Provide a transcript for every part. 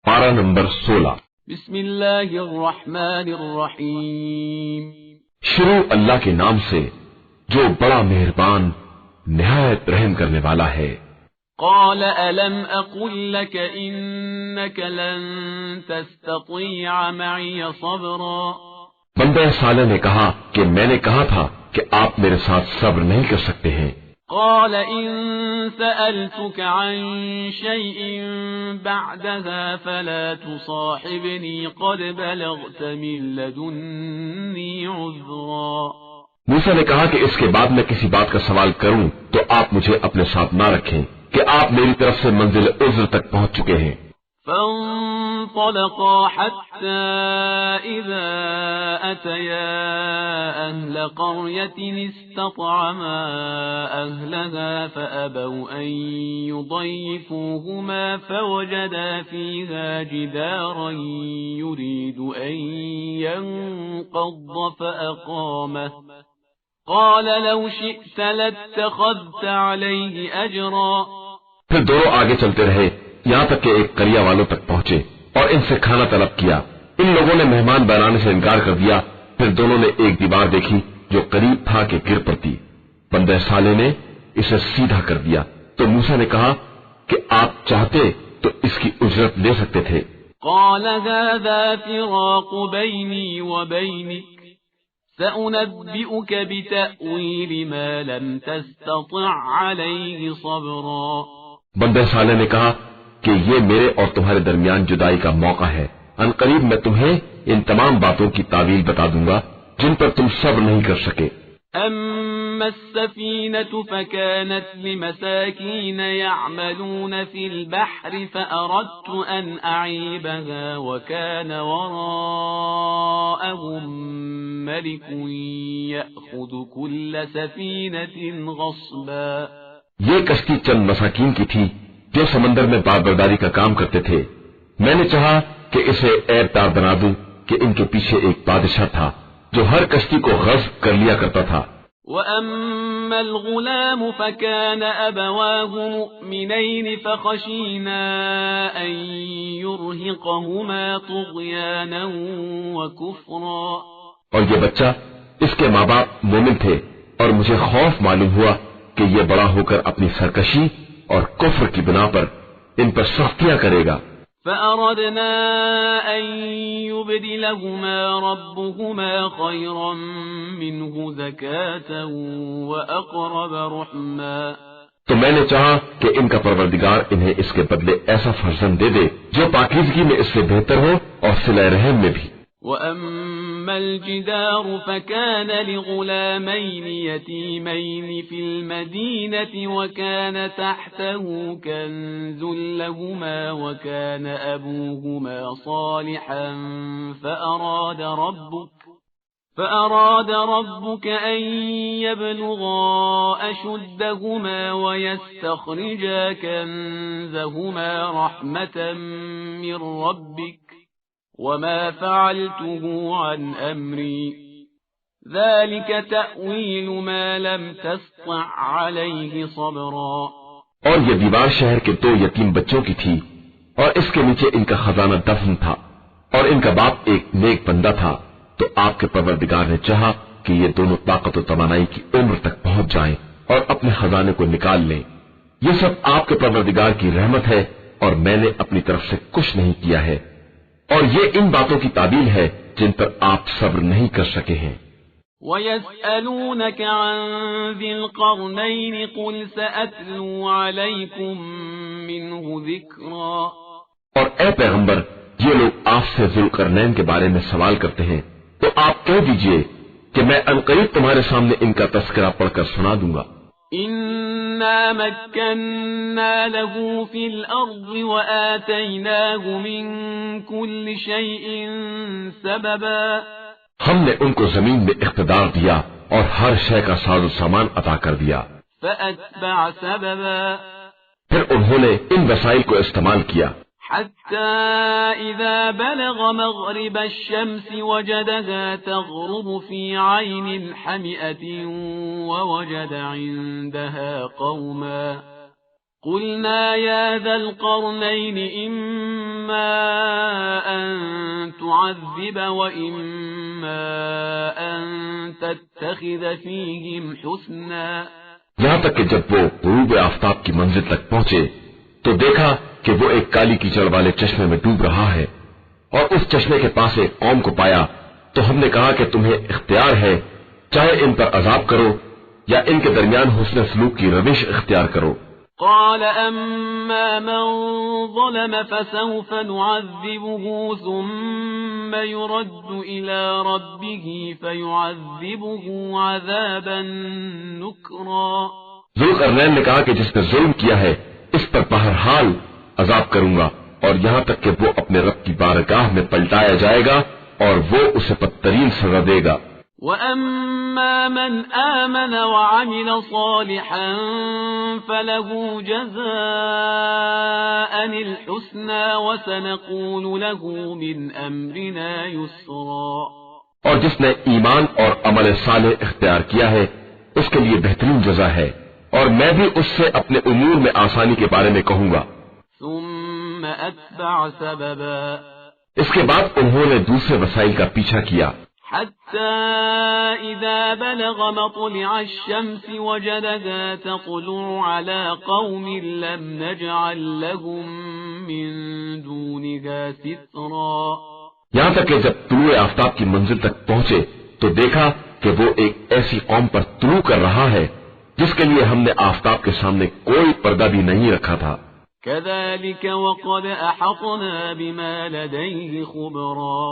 پارہ نمبر 16۔ بسم اللہ الرحمن الرحیم۔ شروع اللہ کے نام سے جو بڑا مہربان نہایت رحم کرنے والا ہے۔ قال الم اقل لك انك لن تستطيع معي صبرا۔ بندہ صالح نے کہا کہ میں نے کہا تھا کہ آپ میرے ساتھ صبر نہیں کر سکتے ہیں۔ قال ان سألتك عن شيء بعدها فلا تصاحبني قد بلغت من لدني عذرا۔ موسیٰ نے کہا کہ اس کے بعد میں کسی بات کا سوال کروں تو آپ مجھے اپنے ساتھ نہ رکھیں کہ آپ میری طرف سے منزل عذر تک پہنچ چکے ہیں۔ فانطلقا حتى إذا أتيا أهل قرية استطعما أهلها فأبوا أن يضيفوهما فوجدا فيها جدارا يريد أن ينقض فأقامه قال لو شئت لاتخذت عليه أجرا۔ پھر دونوں آگے چلتے رہے یہاں تک کہ ایک قریہ والوں تک پہنچے اور ان سے کھانا طلب کیا۔ ان لوگوں نے مہمان بنانے سے انکار کر دیا۔ پھر دونوں نے ایک دیوار دیکھی جو قریب تھا کہ گر پڑتی۔ بندہ صالح نے اسے سیدھا کر دیا تو موسیٰ نے کہا کہ آپ چاہتے تو اس کی اجرت لے سکتے تھے۔ قال هذا فراق بيني وبينك سأنبئك بتأويل ما لم تستطع عليه صبرا۔ بندہ صالح نے کہا کہ یہ میرے اور تمہارے درمیان جدائی کا موقع ہے، ان قریب میں تمہیں ان تمام باتوں کی تعویل بتا دوں گا جن پر تم صبر نہیں کر سکے۔ اما السفينة فكانت لمساكين يعملون في البحر فأردت أن أعيبها وكان وراءهم ملك يأخذ كل سفينة غصبا۔ یہ کشتی چند مساکین کی تھی جو سمندر میں باربرداری کا کام کرتے تھے۔ میں نے چاہا کہ اسے عیب دار بنا دوں کہ ان کے پیچھے ایک بادشاہ تھا جو ہر کشتی کو غصب کر لیا کرتا تھا۔ وَأَمَّا الْغُلَامُ فَكَانَ أَبَوَاهُ مُؤْمِنَيْنِ فَخَشِينَا أَن يُرْهِقَهُمَا طُغْيَانًا وَكُفْرًا۔ اور یہ بچہ اس کے ماں باپ مومن تھے اور مجھے خوف معلوم ہوا کہ یہ بڑا ہو کر اپنی سرکشی اور کفر کی بنا پر ان پر سختیاں کرے گا۔ فَأَرَدْنَا أَن يُبْدِلَهُمَا رَبُّهُمَا خَيْرًا مِّنْهُ زَكَاةً وَأَقْرَبَ رُحْمًا۔ تو میں نے چاہا کہ ان کا پروردگار انہیں اس کے بدلے ایسا فرزند دے دے جو پاکیزگی میں اس سے بہتر ہو اور صلہ رحم میں بھی۔ وَأَمَّا الْجِدَارُ فَكَانَ لِغُلَامَيْنِ يَتِيمَيْنِ فِي الْمَدِينَةِ وَكَانَ تَحْتَهُ كَنزٌ لَهُمَا وَكَانَ أَبُوهُمَا صَالِحًا فَأَرَادَ رَبُّكَ أَن يَبْلُغَا أَشُدَّهُمَا وَيَسْتَخْرِجَا كَنزَهُمَا رَحْمَةً مِّن رَّبِّكَ وما فعلته عن أمري ذلك تأويل ما لم تستطع عليه صبرا۔ اور یہ دیوار شہر کے 2 یتیم بچوں کی تھی اور اس کے نیچے ان کا خزانہ دفن تھا اور ان کا باپ ایک نیک بندہ تھا۔ تو آپ کے پروردگار نے چاہا کہ یہ دونوں طاقت و توانائی کی عمر تک پہنچ جائیں اور اپنے خزانے کو نکال لیں۔ یہ سب آپ کے پروردگار کی رحمت ہے اور میں نے اپنی طرف سے کچھ نہیں کیا ہے، اور یہ ان باتوں کی تعبیر ہے جن پر آپ صبر نہیں کر سکے ہیں۔ وَيَسْأَلُونَكَ عَن ذِي الْقَرْنَيْنِ قُلْ سَأَتْلُو عَلَيْكُمْ مِنْهُ ذِكْرًا۔ اور اے پیغمبر یہ لوگ آپ سے ذی القرنین کے بارے میں سوال کرتے ہیں تو آپ کہہ دیجئے کہ میں عنقریب تمہارے سامنے ان کا تذکرہ پڑھ کر سنا دوں گا۔ إِنَّا مَكَّنَّا لَهُ فِي الْأَرْضِ وَآتَيْنَاهُ مِن كُلِّ شَيْءٍ سَبَبًا۔ ہم نے ان کو زمین میں اقتدار دیا اور ہر شے کا ساز و سامان عطا کر دیا۔ فَأَتْبَعَ سَبَبًا۔ پھر انہوں نے ان وسائل کو استعمال کیا حتى إذا بلغ مغرب الشمس وجدها تغرب في عين حمئة ووجد عندها قوما قلنا يا ذا القرنين إما أن تعذب وإما أن تتخذ فيهم حسنا. یہاں تک کہ جب وہ غروب آفتاب کی منزل تک پہنچے تو دیکھا کہ وہ ایک کالی کیچڑ والے چشمے میں ڈوب رہا ہے، اور اس چشمے کے پاس ایک قوم کو پایا تو ہم نے کہا کہ تمہیں اختیار ہے، چاہے ان پر عذاب کرو یا ان کے درمیان حسن سلوک کی روش اختیار کرو. قال أما من ظلم فسوف نعذبه ثم يرد إلى ربه فيعذبه عذابا نكرا. ذوالقرنین نے کہا کہ جس نے ظلم کیا ہے اس پر بہرحال عذاب کروں گا، اور یہاں تک کہ وہ اپنے رب کی بارگاہ میں پلٹایا جائے گا اور وہ اسے بدترین سزا دے گا. وَأَمَّا مَنْ آمَنَ وَعَمِلَ صَالِحًا فَلَهُ جَزَاءً الْحُسْنَى وَسَنَقُولُ لَهُ مِنْ أَمْرِنَا يُسْرًا. اور جس نے ایمان اور عمل صالح اختیار کیا ہے اس کے لیے بہترین جزا ہے، اور میں بھی اس سے اپنے امور میں آسانی کے بارے میں کہوں گا. ثُمَّ أَتْبَعَ سَبَبًا. اس کے بعد انہوں نے دوسرے وسائل کا پیچھا کیا حتى إذا بلغ مطلع الشمس وجدها تطلع على قوم لم نجعل لهم من دونها سترا. یہاں تک کہ جب طلوع آفتاب کی منزل تک پہنچے تو دیکھا کہ وہ ایک ایسی قوم پر طلوع کر رہا ہے جس کے لیے ہم نے آفتاب کے سامنے کوئی پردہ بھی نہیں رکھا تھا. كذلك وقد أحطنا بما لديه خبرا.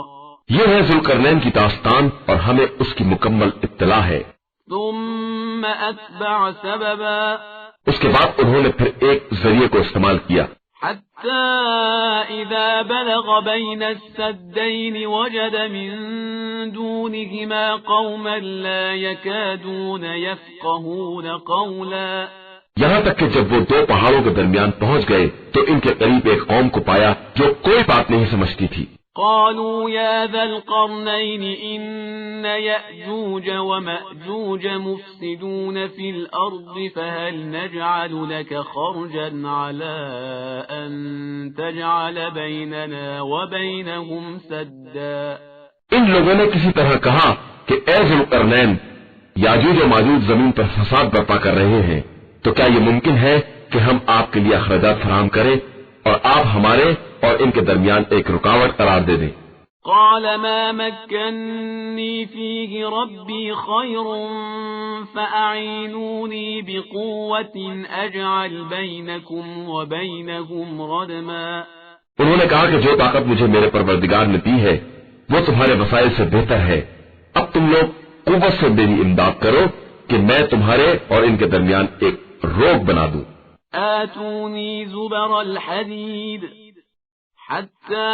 یہ ہے ذوالقرنین کی داستان اور ہمیں اس کی مکمل اطلاع ہے. ثم أتبع سببا. اس کے بعد انہوں نے پھر ایک ذریعے کو استعمال کیا حتى إذا بلغ بين السدين وجد من دونهما قوما لا يكادون يفقهون قولا. یہاں تک کہ جب وہ دو پہاڑوں کے درمیان پہنچ گئے تو ان کے قریب ایک قوم کو پایا جو کوئی بات نہیں سمجھتی تھی. قالوا يا ذا القرنين إن يأجوج ومأجوج مفسدون في الأرض فهل نجعل لك خرجا على أن تجعل بيننا وبينهم سدا. ان لوگوں نے کسی طرح کہا کہ اے ذوالقرنین، یاجوج و ماجوج زمین پر فساد برپا کر رہے ہیں، تو کیا یہ ممکن ہے کہ ہم آپ کے لیے اخراجات فراہم کریں اور آپ ہمارے اور ان کے درمیان ایک رکاوٹ قرار دے دیں؟ قال ما مكنني فيه ربي خير فأعينوني بقوة أجعل بينكم وبينهم ردما. انہوں نے کہا کہ جو طاقت مجھے میرے پروردگار نے دی ہے وہ تمہارے وسائل سے بہتر ہے، اب تم لوگ قوت سے میری امداد کرو کہ میں تمہارے اور ان کے درمیان ایک روک بنا دوں. آتوني زبر الحديد حتى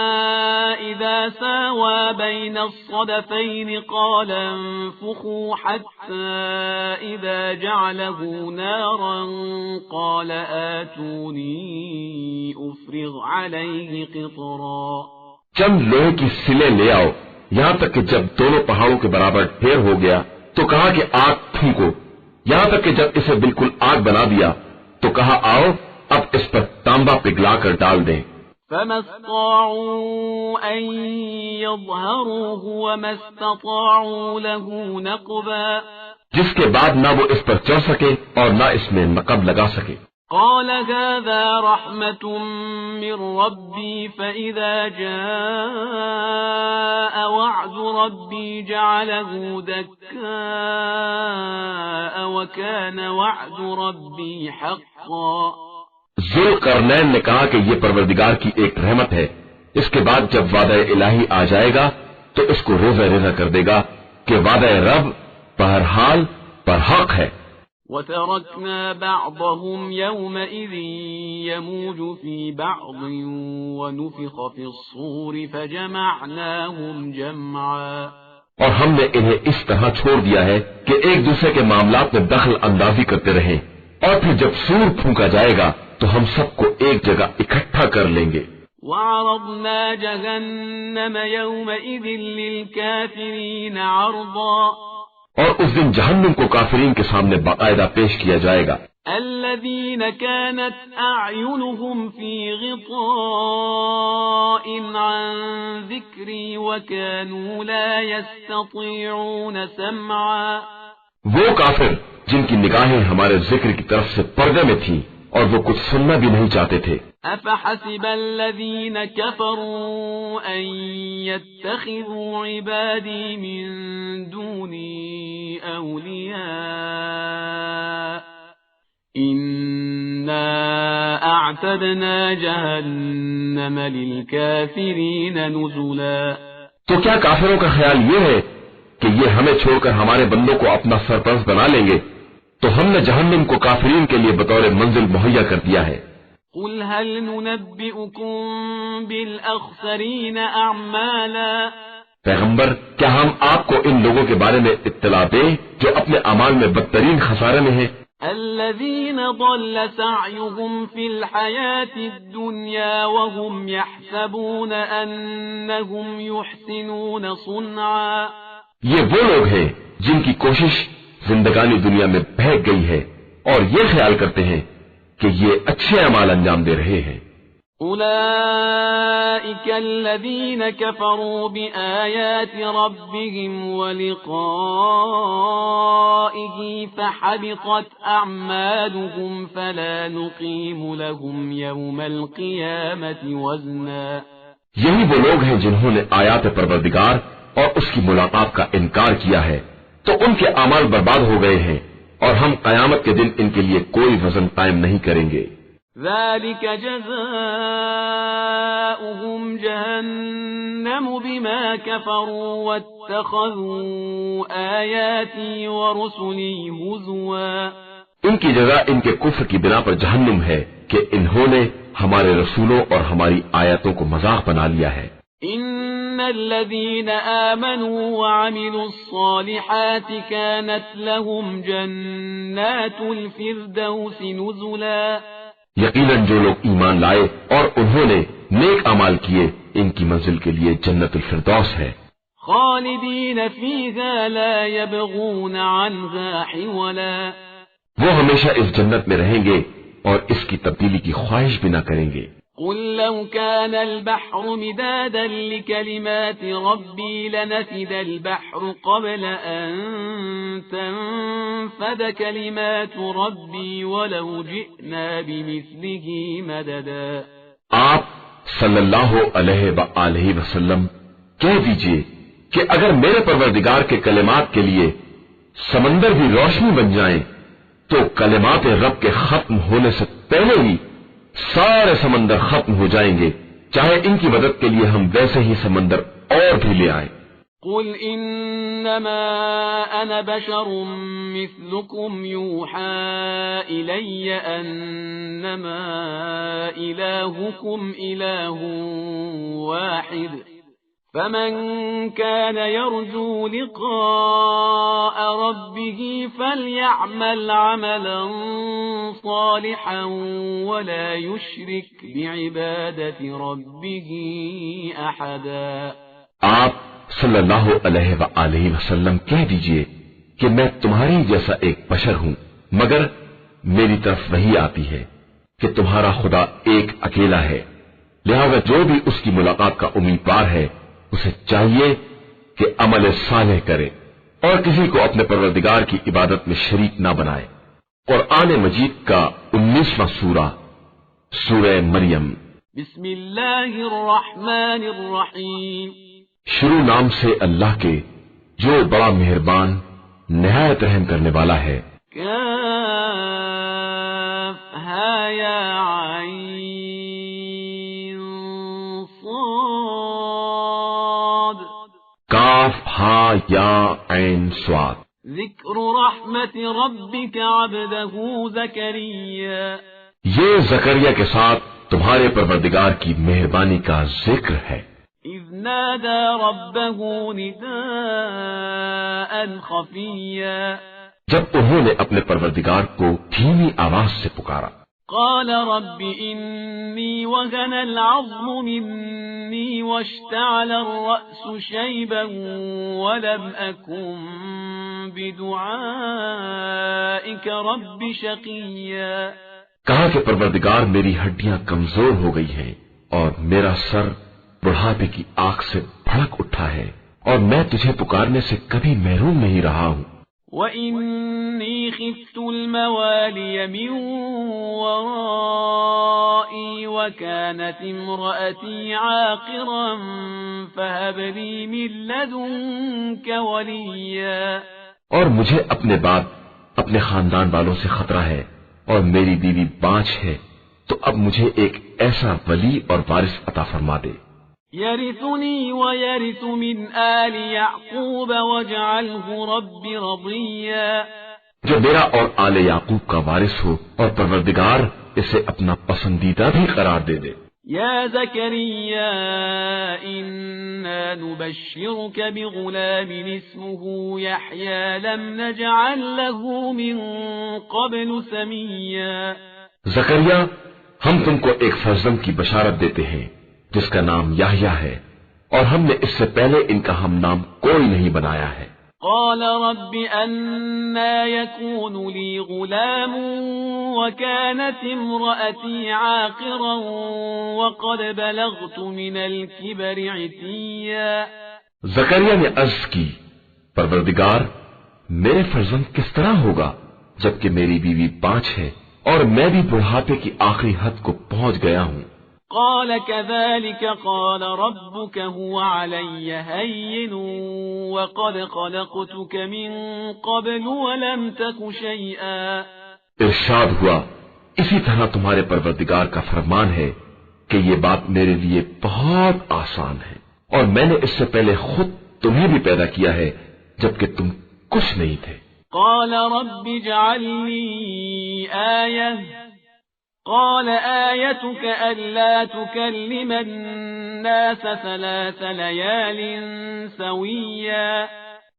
إذا ساوى بين الصدفين قال انفخوا حتى إذا جعله نارا قال آتوني أفرغ عليه قطرا. چند لوہے کی سلیں لے آؤ، یہاں تک کہ جب دونوں پہاڑوں کے برابر ڈھیر ہو گیا تو کہا کہ آگ پھونکو، یہاں تک کہ جب اسے بالکل آگ بنا دیا تو کہا آؤ اب اس پر تانبا پگھلا کر ڈال دیں. فما استطاعوا أن يظهروه وما استطاعوا له نقبا. جس کے بعد نہ وہ اس پر چڑھ سکے اور نہ اس میں نقب لگا سکے. قال هذا رحمة من ربي فإذا جاء وعد ربي جعله دكاء وكان وعد ربي حقا. ذوالقرنین نے کہا کہ یہ پروردگار کی ایک رحمت ہے، اس کے بعد جب وعدہ الہی آ جائے گا تو اس کو ریزہ ریزہ کر دے گا کہ وعدہ رب بہرحال پر حق ہے. وَتَرَكْنَا بَعْضَهُمْ يَوْمَئِذٍ يَمُوجُ فِي بَعْضٍ وَنُفِخَ فِي الصُّورِ فَجَمَعْنَاهُمْ جَمْعًا. اور ہم نے انہیں اس طرح چھوڑ دیا ہے کہ ایک دوسرے کے معاملات میں دخل اندازی کرتے رہیں، اور پھر جب سور پھونکا جائے گا تو ہم سب کو ایک جگہ اکٹھا کر لیں گے. وَعَرَضْنَا جَهَنَّمَ يَوْمَئِذٍ لِلْكَافِرِينَ عَرْضًا. اور اس دن جہنم کو کافرین کے سامنے باقاعدہ پیش کیا جائے گا. الذين كانت أعينهم في غطاء عن ذكري وكانوا لا يستطيعون سمعا، وہ کافر جن کی نگاہیں ہمارے ذکر کی طرف سے پردے میں تھیں اور وہ کچھ سننا بھی نہیں چاہتے تھے۔ أفحسب الذين كفروا أن يتخذوا عبادي من دوني أولياء إنا أعتدنا جهنم للكافرين نزلا۔ تو کیا کافروں کا خیال یہ ہے کہ یہ ہمیں چھوڑ کر ہمارے بندوں کو اپنا سرپرست بنا لیں گے؟ تو ہم نے جہنم کو کافرین کے لیے بطور منزل مہیا کر دیا ہے۔ قل هل ننبئكم بالأخسرين أعمالا، پیغمبر کیا ہم آپ کو ان لوگوں کے بارے میں اطلاع دیں جو اپنے اعمال میں بدترین خسارے میں ہیں؟ الذين ضل سعيهم في الحياة الدنيا وهم يحسبون أنهم يحسنون صنعا، یہ وہ لوگ ہیں جن کی کوشش زندگانی دنیا میں بہک گئی ہے اور یہ خیال کرتے ہیں کہ یہ اچھے اعمال انجام دے رہے ہیں۔ أولئك الذين كفروا بآيات ربهم ولقائه فحبطت أعمالهم فلا نقيم لهم يوم القيامة وزنا، یہی وہ لوگ ہیں جنہوں نے آیات پروردگار اور اس کی ملاقات کا انکار کیا ہے، تو ان کے اعمال برباد ہو گئے ہیں اور ہم قیامت کے دن ان کے لیے کوئی وزن قائم نہیں کریں گے۔ ذلك جزاؤهم جهنم بما كفروا واتخذوا آياتي ورسلي هزوا، ان کی جزا ان کے کفر کی بنا پر جہنم ہے کہ انہوں نے ہمارے رسولوں اور ہماری آیاتوں کو مذاق بنا لیا ہے۔ إن الذين آمنوا وعملوا الصالحات كانت لهم جنات الفردوس نزلا، یقیناً جو لوگ ایمان لائے اور انہوں نے نیک اعمال کیے ان کی منزل کے لیے جنت الفردوس ہے، خالدين فيها لا يبغون عنها حولا، وہ ہمیشہ اس جنت میں رہیں گے اور اس کی تبدیلی کی خواہش بھی نہ کریں گے۔ قل لو كان البحر مدادا لكلمات ربي لنفد البحر قبل أن تنفد كلمات ربي ولو جئنا بمثله مددا۔ آپ صلی اللہ علیہ وآلہ وسلم کہہ دیجئے کہ اگر میرے پروردگار کے کلمات کے لیے سمندر بھی روشنی بن جائیں تو کلمات رب کے ختم ہونے سے پہلے ہی سارے سمندر ختم ہو جائیں گے، چاہے ان کی مدد کے لیے ہم ویسے ہی سمندر اور بھی لے آئیں۔ قل انما انا بشر مثلكم يوحى الي انما الهكم اله واحد فمن كان يرجو لقاء ربه فليعمل عملا صالحا ولا يشرك بعبادة ربه أحدا۔ آپ صلی اللہ علیہ وآلہ وسلم کہہ دیجئے کہ میں تمہاری جیسا ایک بشر ہوں، مگر میری طرف وحی آتی ہے کہ تمہارا خدا ایک اکیلا ہے، لہذا جو بھی اس کی ملاقات کا امیدوار ہے اسے چاہیے کہ عمل صالح کرے اور کسی کو اپنے پروردگار کی عبادت میں شریک نہ بنائے۔ قرآن مجید کا 19واں سورہ، سورہ مریم۔ بسم اللہ الرحمن الرحیم، شروع نام سے اللہ کے جو بڑا مہربان نہایت رحم کرنے والا ہے۔ کافہا یا عین صاد، کاف ہا یا عین صاد۔ ذکر رحمت ربک عبدہ زکریا، یہ زکریا کے ساتھ تمہارے پروردگار کی مہربانی کا ذکر ہے۔ اذ نادى ربه نداء خفيا، جب انہوں نے اپنے پروردگار کو دھیمی آواز سے پکارا۔ قال رب إني وهن العظم مني مني واشتعل الرأس شيبا ولم أكن بدعائك رب شقيا. کہا کہ پروردگار میری ہڈیاں کمزور ہو گئی ہیں اور میرا سر بڑھاپے کی آگ سے بھڑک اٹھا ہے اور میں تجھے پکارنے سے کبھی محروم نہیں رہا ہوں. وَإِنِّي خِفْتُ الْمَوَالِيَ مِنْ وَرَائِي وَكَانَتِ امْرَأَتِي عَاقِرًا فَهَبْ لِي مِنْ لَدُنْكَ وَلِيًّا. اور مجھے اپنے بعد اپنے خاندان والوں سے خطرہ ہے اور میری بیوی بانجھ ہے، تو اب مجھے ایک ایسا ولی اور وارث عطا فرما دے. يرثني ويرث من آل يعقوب واجعله رب رضيا. جو میرا اور آل یعقوب کا وارث ہو اور پروردگار اسے اپنا پسندیدہ بھی قرار دے دے. يا زكريا إنا نبشرك بغلام اسمه يحيى لم نجعل له من قبل سميا. زکریا، ہم تم کو ایک فرزند کی بشارت دیتے ہیں جس کا نام یحییٰ ہے اور ہم نے اس سے پہلے ان کا ہم نام کوئی نہیں بنایا ہے. قال رب أنا يكون لي غلام وكانت امرأتي عاقرا وقد بلغت من الكبر عتيا. زکریا نے عرض کی، پروردگار میرے فرزند کس طرح ہوگا جبکہ میری بیوی بانجھ ہے اور میں بھی بڑھاپے کی آخری حد کو پہنچ گیا ہوں. قال كذلك قال ربك هو علي هين وقد خلقتك من قبل ولم تك شيئا. ارشاد ہوا، اسی طرح تمہارے پروردگار کا فرمان ہے کہ یہ بات میرے لیے بہت آسان ہے اور میں نے اس سے پہلے خود تمہیں بھی پیدا کیا ہے جبکہ تم کچھ نہیں تھے. قال رب اجعل لي آية قال آيتك ألا تكلم الناس 3 ليال سويا.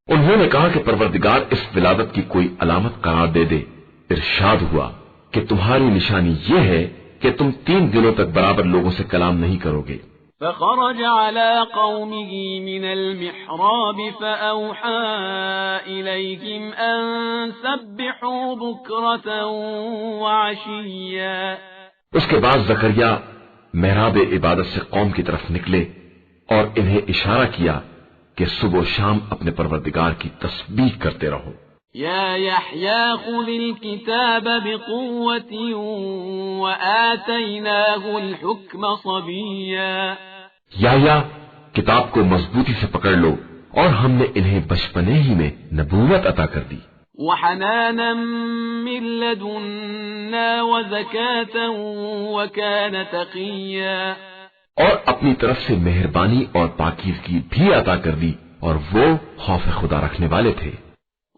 انہوں نے کہا کہ پروردگار اس ولادت کی کوئی علامت قرار دے دے. ارشاد ہوا کہ تمہاری نشانی یہ ہے کہ تم 3 دنوں تک برابر لوگوں سے کلام نہیں کرو گے. فخرج على قومه من المحراب فأوحى إليهم أن سبحوا بكرة وعشيا. اس کے بعد زکریا محراب عبادت سے قوم کی طرف نکلے اور انہیں اشارہ کیا کہ صبح و شام اپنے پروردگار کی تسبیح کرتے رہو. يا يحيى خذ الكتاب بقوة وآتيناه الحكم صبيا. یحییٰ، کتاب کو مضبوطی سے پکڑ لو اور ہم نے انہیں بچپنے ہی میں نبوت عطا کر دی. وحنانا من لدنا وزكاة وكان تقيا. اور اپنی طرف سے مہربانی اور پاکیزگی بھی عطا کر دی اور وہ خوف خدا رکھنے والے تھے.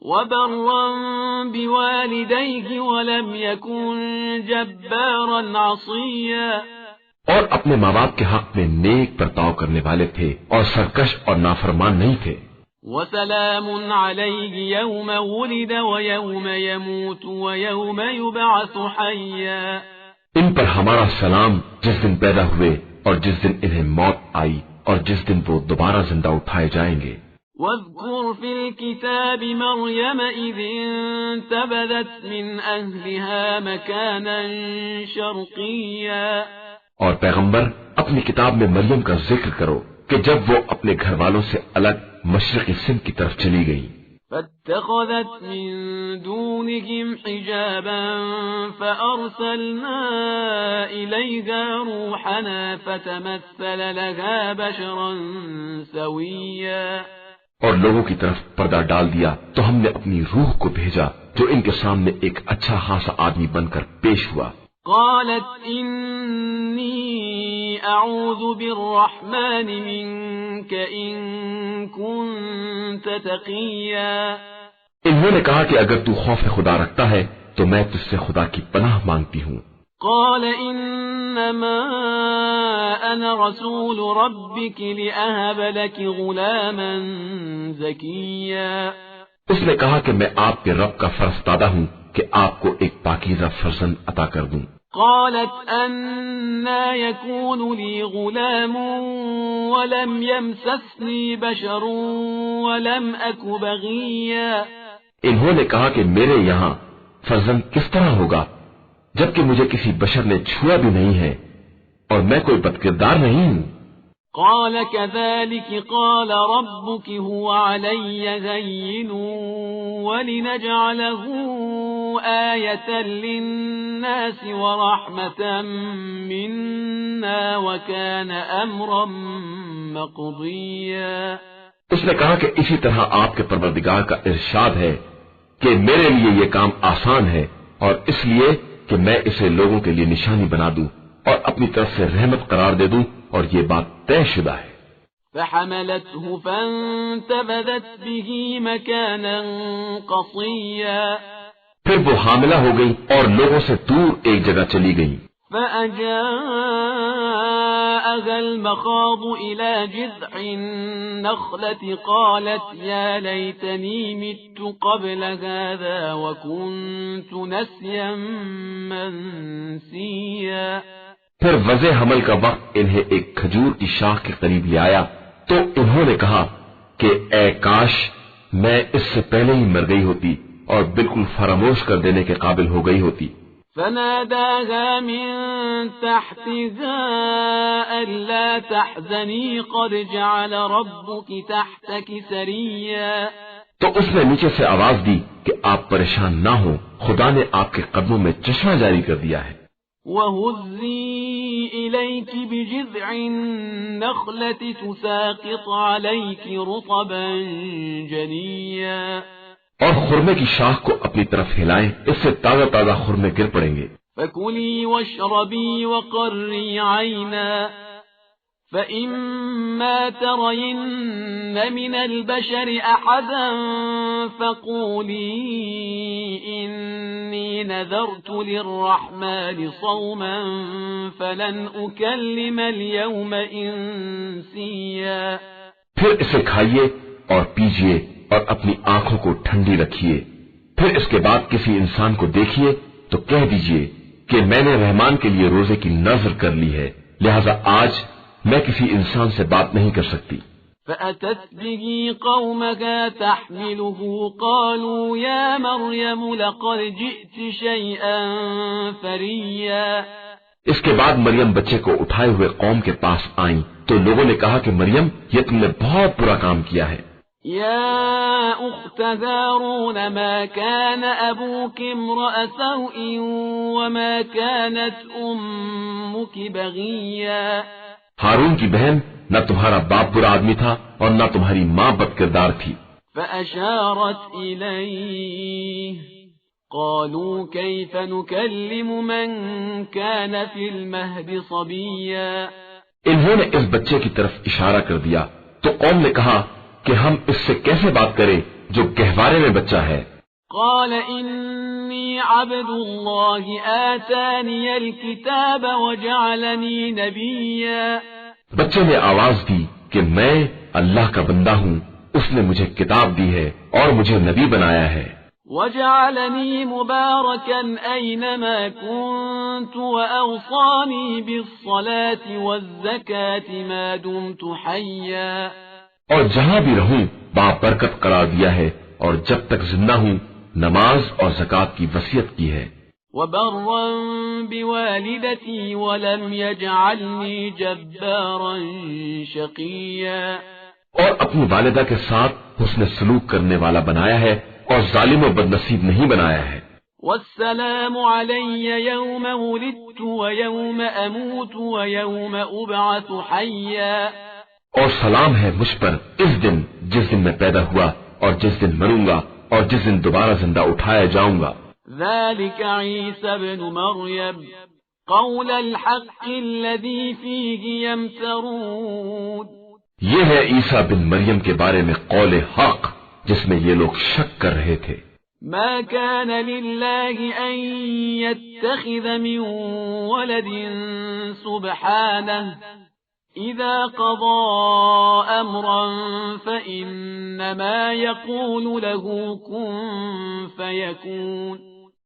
وبرا بوالديه ولم يكن جبارا عصيا. اور اپنے ماں باپ کے حق میں نیک برتاؤ کرنے والے تھے اور سرکش اور نافرمان نہیں تھے. وسلام عليه يوم ولد ويوم يموت ويوم يبعث حيا. ان پر ہمارا سلام جس دن پیدا ہوئے اور جس دن انہیں موت آئی اور جس دن وہ دوبارہ زندہ اٹھائے جائیں گے. واذكر في الكتاب مريم إذ انتبذت من أهلها مكانا شرقيا. اور پیغمبر اپنی کتاب میں مریم کا ذکر کرو کہ جب وہ اپنے گھر والوں سے الگ مشرقی سمت کی طرف چلی گئی. فاتخذت من دونهم حجابا فأرسلنا إليها روحنا فتمثل لها بشرا سويا. اور لوگوں کی طرف پردہ ڈال دیا تو ہم نے اپنی روح کو بھیجا جو ان کے سامنے ایک اچھا خاصا آدمی بن کر پیش ہوا. قالت إني أعوذ بالرحمن منك إن كنت تقيا. انہوں نے کہا کہ اگر تو خوف خدا رکھتا ہے تو میں تجھ سے خدا کی پناہ مانگتی ہوں. قال إنما أنا رسول ربك لأهب لك غلاما زكيا. اس نے کہا کہ میں آپ کے رب کا فرستادہ ہوں کہ آپ کو ایک پاکیزہ فرزند عطا کر دوں. قالت أنى يكون لي غلام ولم يمسسني بشر ولم أك بغيا. انہوں نے کہا کہ میرے یہاں فرزند کس طرح ہوگا جبکہ مجھے کسی بشر نے چھوا بھی نہیں ہے اور میں کوئی بدکردار نہیں ہوں. قال كذلك قال ربك هو علي هين ولنجعله آية للناس ورحمة منا وكان أمرا مقضيا. اس نے کہا کہ اسی طرح آپ کے پروردگار کا ارشاد ہے کہ میرے لیے یہ کام آسان ہے اور اس لیے کہ میں اسے لوگوں کے لیے نشانی بنا دوں اور اپنی طرف سے رحمت قرار دے دوں اور یہ بات طے شدہ ہے. فحملته فانتبذت به مكانا قصيا. پھر وہ حاملہ ہو گئی اور لوگوں سے دور ایک جگہ چلی گئی. فأجاءها المخاض إلى جذع النخلة قالت يا ليتني مت قبل هذا وكنت نسيا منسيا. پھر وضع حمل کا وقت انہیں ایک کھجور کی شاخ کے قریب لے آیا تو انہوں نے کہا کہ اے کاش میں اس سے پہلے ہی مر گئی ہوتی اور بالکل فراموش کر دینے کے قابل ہو گئی ہوتی. فناداها من تحتها ألا تحزني قد جعل ربك تحتك سريا. تو اس نے نیچے سے آواز دی کہ آپ پریشان نہ ہوں، خدا نے آپ کے قدموں میں چشمہ جاری کر دیا ہے. وَهُزِّي إِلَيْكِ بِجِذْعِ النَّخْلَةِ تُسَاقِطْ عَلَيْكِ رُطَبًا جَنِيًّا. اور خرمے کی شاخ کو اپنی طرف ہلائیں، اس سے تازہ تازہ خرمے گر پڑیں گے. فَكُلِي وَاشْرَبِي وَقَرِّي عَيْنًا فَإِمَّا تَرَيِنَّ مِنَ الْبَشَرِ أَحَدًا فَقُولِي إِنِّي نَذَرْتُ لِلرَّحْمَنِ صَوْمًا فَلَنْ أُكَلِّمَ الْيَوْمَ إِنسِيًّا. پھر اسے کھائیے اور پیجیے اور اپنی آنکھوں کو ٹھنڈی رکھیے. پھر اس کے بعد کسی انسان کو دیکھیے تو کہہ دیجیے کہ میں نے رحمان کے لیے روزے کی نذر کر لی ہے، لہذا آج میں کسی انسان سے بات نہیں کر سکتی. فأتت به قومها تحمله قالوا يا مريم لقد جئت شيئا فريا. اس کے بعد مریم بچے کو اٹھائے ہوئے قوم کے پاس آئیں تو لوگوں نے کہا کہ مریم یہ تم نے بہت برا کام کیا ہے. يا أخت هارون ما كان أبوك امرأ سوء وما كانت أمك بغيا. ہارون کی بہن، نہ تمہارا باپ برا آدمی تھا اور نہ تمہاری ماں بد کردار تھی. فأشارت إليه قالوا كيف نكلم من كان في المهد صبيا. انہوں نے اس بچے کی طرف اشارہ کر دیا تو قوم نے کہا کہ ہم اس سے کیسے بات کریں جو گہوارے میں بچہ ہے. قال إني عبد الله آتاني الكتاب وجعلني نبيا. بچے نے آواز دی کہ میں اللہ کا بندہ ہوں، اس نے مجھے کتاب دی ہے اور مجھے نبی بنایا ہے. وجعلني مباركا أينما كنت وأوصاني بالصلاة والزكاة ما دمت حيا. اور جہاں بھی رہوں بابرکت قرار دیا ہے اور جب تک زندہ ہوں نماز اور زکات کی وصیت کی ہے. وبرا بوالدتي ولم يجعلني جبارا شقيا. اور اپنی والدہ کے ساتھ حسن سلوک کرنے والا بنایا ہے اور ظالم و بدنصیب نہیں بنایا ہے. والسلام علي يوم ولدت ويوم أموت ويوم أبعث حيا. اور سلام ہے مجھ پر اس دن جس دن میں پیدا ہوا اور جس دن مروں گا اور جس دن دوبارہ زندہ اٹھایا جاؤں گا. ذلك عيسى ابن مريم قول الحق الذي فيه يمترون. یہ ہے عیسیٰ بن مریم کے بارے میں قول حق جس میں یہ لوگ شک کر رہے تھے. ما كان لله أن يتخذ من ولد سبحانه إذا قضى أمرا فإنما يقول له كن فيكون.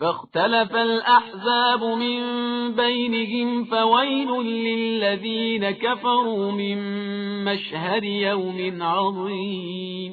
فاختلف الأحزاب من بينهم فويل للذين كفروا من مشهد يوم عظيم।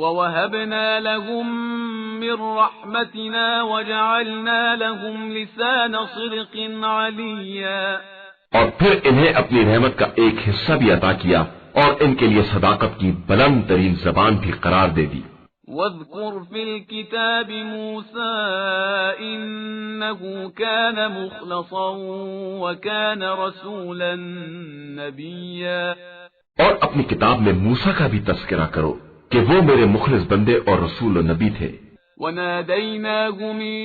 وَوَهَبْنَا لَهُم مِّن رَّحْمَتِنَا وَجَعَلْنَا لَهُمْ لِسَانَ صِدْقٍ عَلِيًّا اور پھر انہیں اپنی رحمت کا ایک حصہ بھی عطا کیا اور ان کے لیے صداقت کی بلند ترین زبان بھی قرار دے دی۔ وَاذْكُرْ فِي الْكِتَابِ مُوسَىٰ إِنَّهُ كَانَ مُخْلَصًا وَكَانَ رَسُولًا نَبِيًّا اور اپنی کتاب میں موسیٰ کا بھی تذکرہ کرو کہ وہ میرے مخلص بندے اور رسول و نبی تھے۔ وَنَادَيْنَاهُ مِن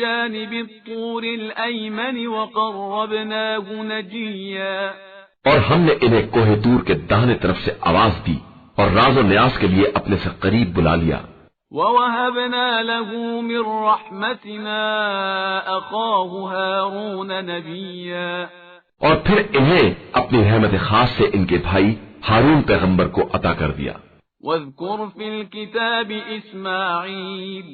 جَانِبِ الطُّورِ الْأَيْمَنِ وَقَرَّبْنَاهُ نَجِيًّا اور ہم نے انہیں کوہ طور کے داہنے طرف سے آواز دی اور راز و نیاز کے لیے اپنے سے قریب بلا لیا۔ وَوَهَبْنَا لَهُ مِن رَّحْمَتِنَا أَخَاهُ هَارُونَ نَبِيًّا اور پھر انہیں اپنی رحمت خاص سے ان کے بھائی ہارون پیغمبر کو عطا کر دیا۔ وَاذْكُرْ فِي الْكِتَابِ إِسْمَاعِيلَ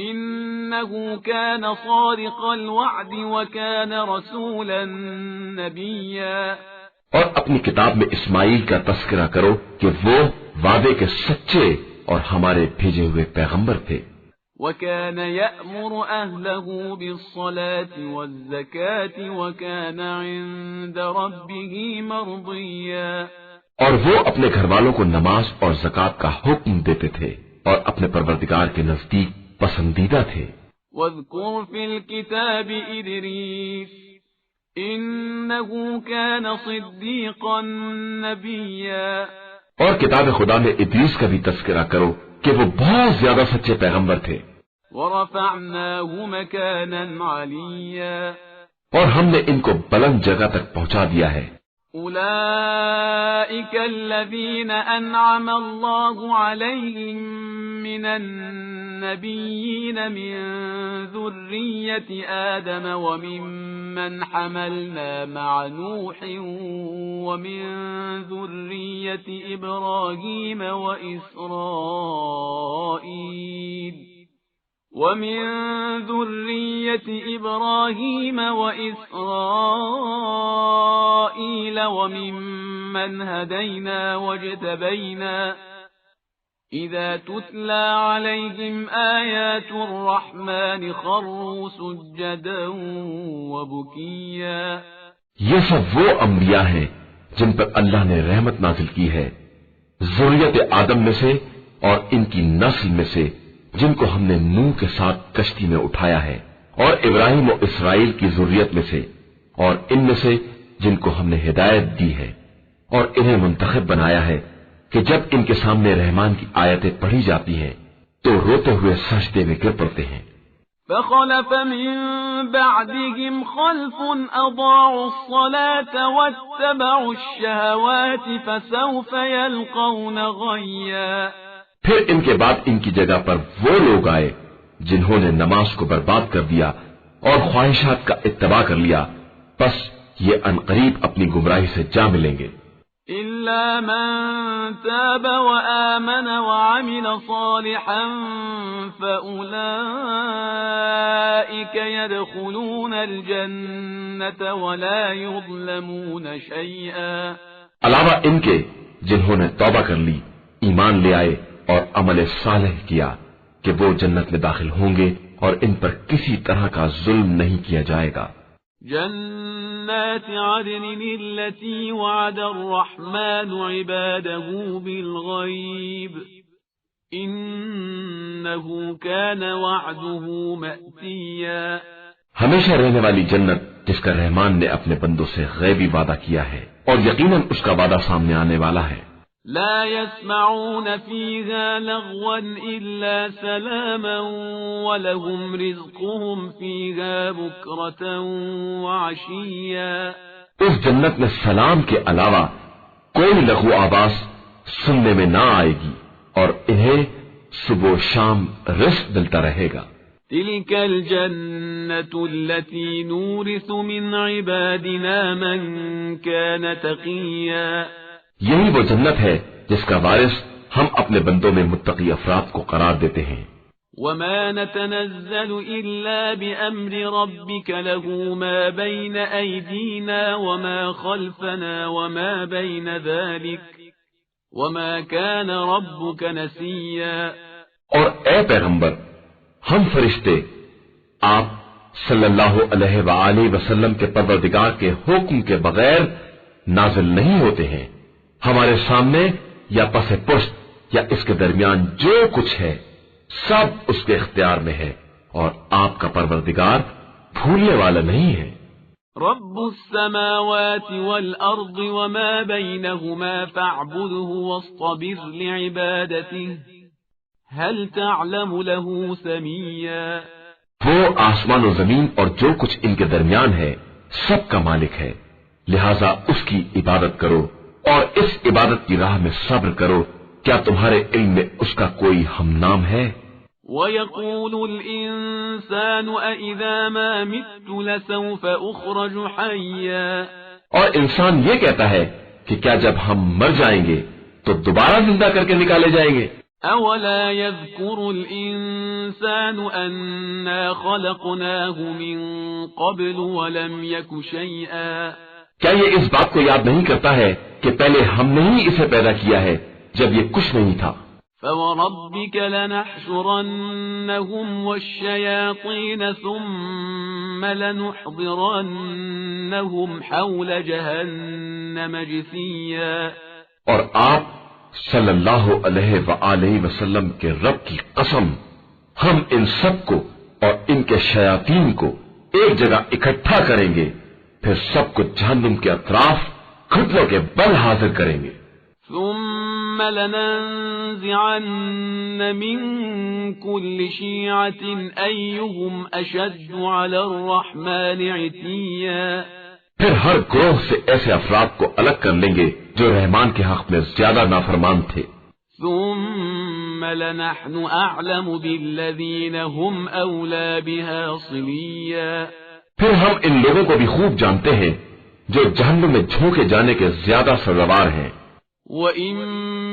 إِنَّهُ كَانَ صَادِقَ الْوَعْدِ وَكَانَ رَسُولًا نَبِيًّا اور اپنی کتاب میں اسماعیل کا تذکرہ کرو کہ وہ وعدے کے سچے اور ہمارے بھیجے ہوئے پیغمبر تھے۔ وَكَانَ يَأْمُرُ أَهْلَهُ بِالصَّلَاةِ وَالزَّكَاةِ وَكَانَ عِندَ رَبِّهِ مَرْضِيًّا اور وہ اپنے گھر والوں کو نماز اور زکات کا حکم دیتے تھے اور اپنے پروردگار کے نزدیک پسندیدہ تھے۔ وَاذْكُرْ فِي الْكِتَابِ إِدْرِيسَ إِنَّهُ كَانَ صِدِّيقًا نَبِيًّا اور کتاب خدا میں ادریس کا بھی تذکرہ کرو کہ وہ بہت زیادہ سچے پیغمبر تھے۔ وَرَفَعْنَاهُ مَكَانًا عَلِيًّا اور ہم نے ان کو بلند جگہ تک پہنچا دیا ہے۔ أُولَئِكَ الَّذِينَ أَنْعَمَ اللَّهُ عَلَيْهِمْ مِنَ النَّبِيِّينَ مِن ذُرِّيَّةِ آدَمَ وَمِمَّنْ حَمَلْنَا مَعَ نُوحٍ وَمِن ذُرِّيَّةِ إِبْرَاهِيمَ وَإِسْرَائِيلَ وَمِمَّنْ هَدَيْنَا وَاجْتَبَيْنَا إِذَا تُتْلَى عَلَيْهِمْ آيَاتُ الرَّحْمَنِ خَرُّوا سُجَّدًا وَبُكِيًّا یہ سب وہ انبیاء ہیں جن پر اللہ نے رحمت نازل کی ہے، ذریت آدم میں سے اور ان کی نسل میں سے جن کو ہم نے نوح کے ساتھ کشتی میں اٹھایا ہے، اور ابراہیم و اسرائیل کی ذریت میں سے، اور ان میں سے جن کو ہم نے ہدایت دی ہے اور انہیں منتخب بنایا ہے کہ جب ان کے سامنے رحمان کی آیتیں پڑھی جاتی ہیں تو روتے ہوئے سجدے میں گر پڑتے ہیں۔ فخلف من بعدهم خلف أضاعوا الصلاة واتبعوا الشهوات فسوف يلقون غيا پھر ان کے بعد ان کی جگہ پر وہ لوگ آئے جنہوں نے نماز کو برباد کر دیا اور خواہشات کا اتباع کر لیا، پس یہ عنقریب اپنی گمراہی سے جا ملیں گے۔ إلا من تاب وآمن وعمل صالحا فأولئك يدخلون الجنة ولا يظلمون شيئا علاوہ ان کے جنہوں نے توبہ کر لی، ایمان لے آئے اور عمل صالح کیا کہ وہ جنت میں داخل ہوں گے اور ان پر کسی طرح کا ظلم نہیں کیا جائے گا۔ جنات عدن التي وعد الرحمن عباده بالغيب إنه كان وعده مأتيا ہمیشہ رہنے والی جنت جس کا رحمان نے اپنے بندوں سے غیبی وعدہ کیا ہے اور یقیناً اس کا وعدہ سامنے آنے والا ہے۔ لا يسمعون فيها لغوا إلا سلاما ولهم رزقهم فيها بكرة وعشيا اس جنت میں سلام کے علاوہ کوئی لغو آواز سننے میں نہ آئے گی اور انہیں صبح و شام رزق ملتا رہے گا۔ تلك الجنة التي نورث من عبادنا من كان تقيا یہی وہ جنت ہے جس کا وارث ہم اپنے بندوں میں متقی افراد کو قرار دیتے ہیں۔ وما نتنزل إلا بأمر ربك له ما بين أيدينا وما خلفنا وما بين ذلك وما كان ربك نسيا اور اے پیغمبر، ہم فرشتے آپ صلی اللہ علیہ وآلہ وسلم کے پروردگار کے حکم کے بغیر نازل نہیں ہوتے ہیں. ہمارے سامنے یا پس پشت یا اس کے درمیان جو کچھ ہے سب اس کے اختیار میں ہے، اور آپ کا پروردگار بھولنے والا نہیں ہے. رب السماوات والأرض وما بينهما فاعبده واصطبر لعبادته هل تعلم له سميا. وہ آسمان و زمین اور جو کچھ ان کے درمیان ہے سب کا مالک ہے، لہذا اس کی عبادت کرو اور اس عبادت کی راہ میں صبر کرو. کیا تمہارے علم میں اس کا کوئی ہم نام ہے؟ وَيَقُولُ الْإِنسَانُ أَإِذَا مَا مِتُّ لَسَوْفَ أُخْرَجُ حَيًّا. اور انسان یہ کہتا ہے کہ کیا جب ہم مر جائیں گے تو دوبارہ زندہ کر کے نکالے جائیں گے. أَوَلَا يَذْكُرُ الْإِنسَانُ أَنَّا خَلَقْنَاهُ مِن قَبْلُ وَلَمْ يَكُ شَيْئًا. کیا یہ اس بات کو یاد نہیں کرتا ہے کہ پہلے ہم نے ہی اسے پیدا کیا ہے جب یہ کچھ نہیں تھا. فَوَرَبِّكَ لَنَحْشُرَنَّهُمْ وَالشَّيَاطِينَ ثُمَّ لَنُحْضِرَنَّهُمْ حَوْلَ جَهَنَّمَ جِثِيًّا. اور آپ صلی اللہ علیہ وآلہ وسلم کے رب کی قسم، ہم ان سب کو اور ان کے شیاطین کو ایک جگہ اکٹھا کریں گے، پھر سب کو جہنم کے اطراف گھٹنوں کے بل حاضر کریں گے. ثم لننزعن من كل شيعة أيهم أشد على الرحمن عتيا. پھر ہر گروہ سے ایسے افراد کو الگ کر لیں گے جو رحمان کے حق میں زیادہ نافرمان تھے. ثم لنحن أعلم بالذين هم أولى بها صليا. پھر ہم ان لوگوں کو بھی خوب جانتے ہیں جو جہنم میں جھونکے جانے کے زیادہ سزاوار ہیں. وَإِن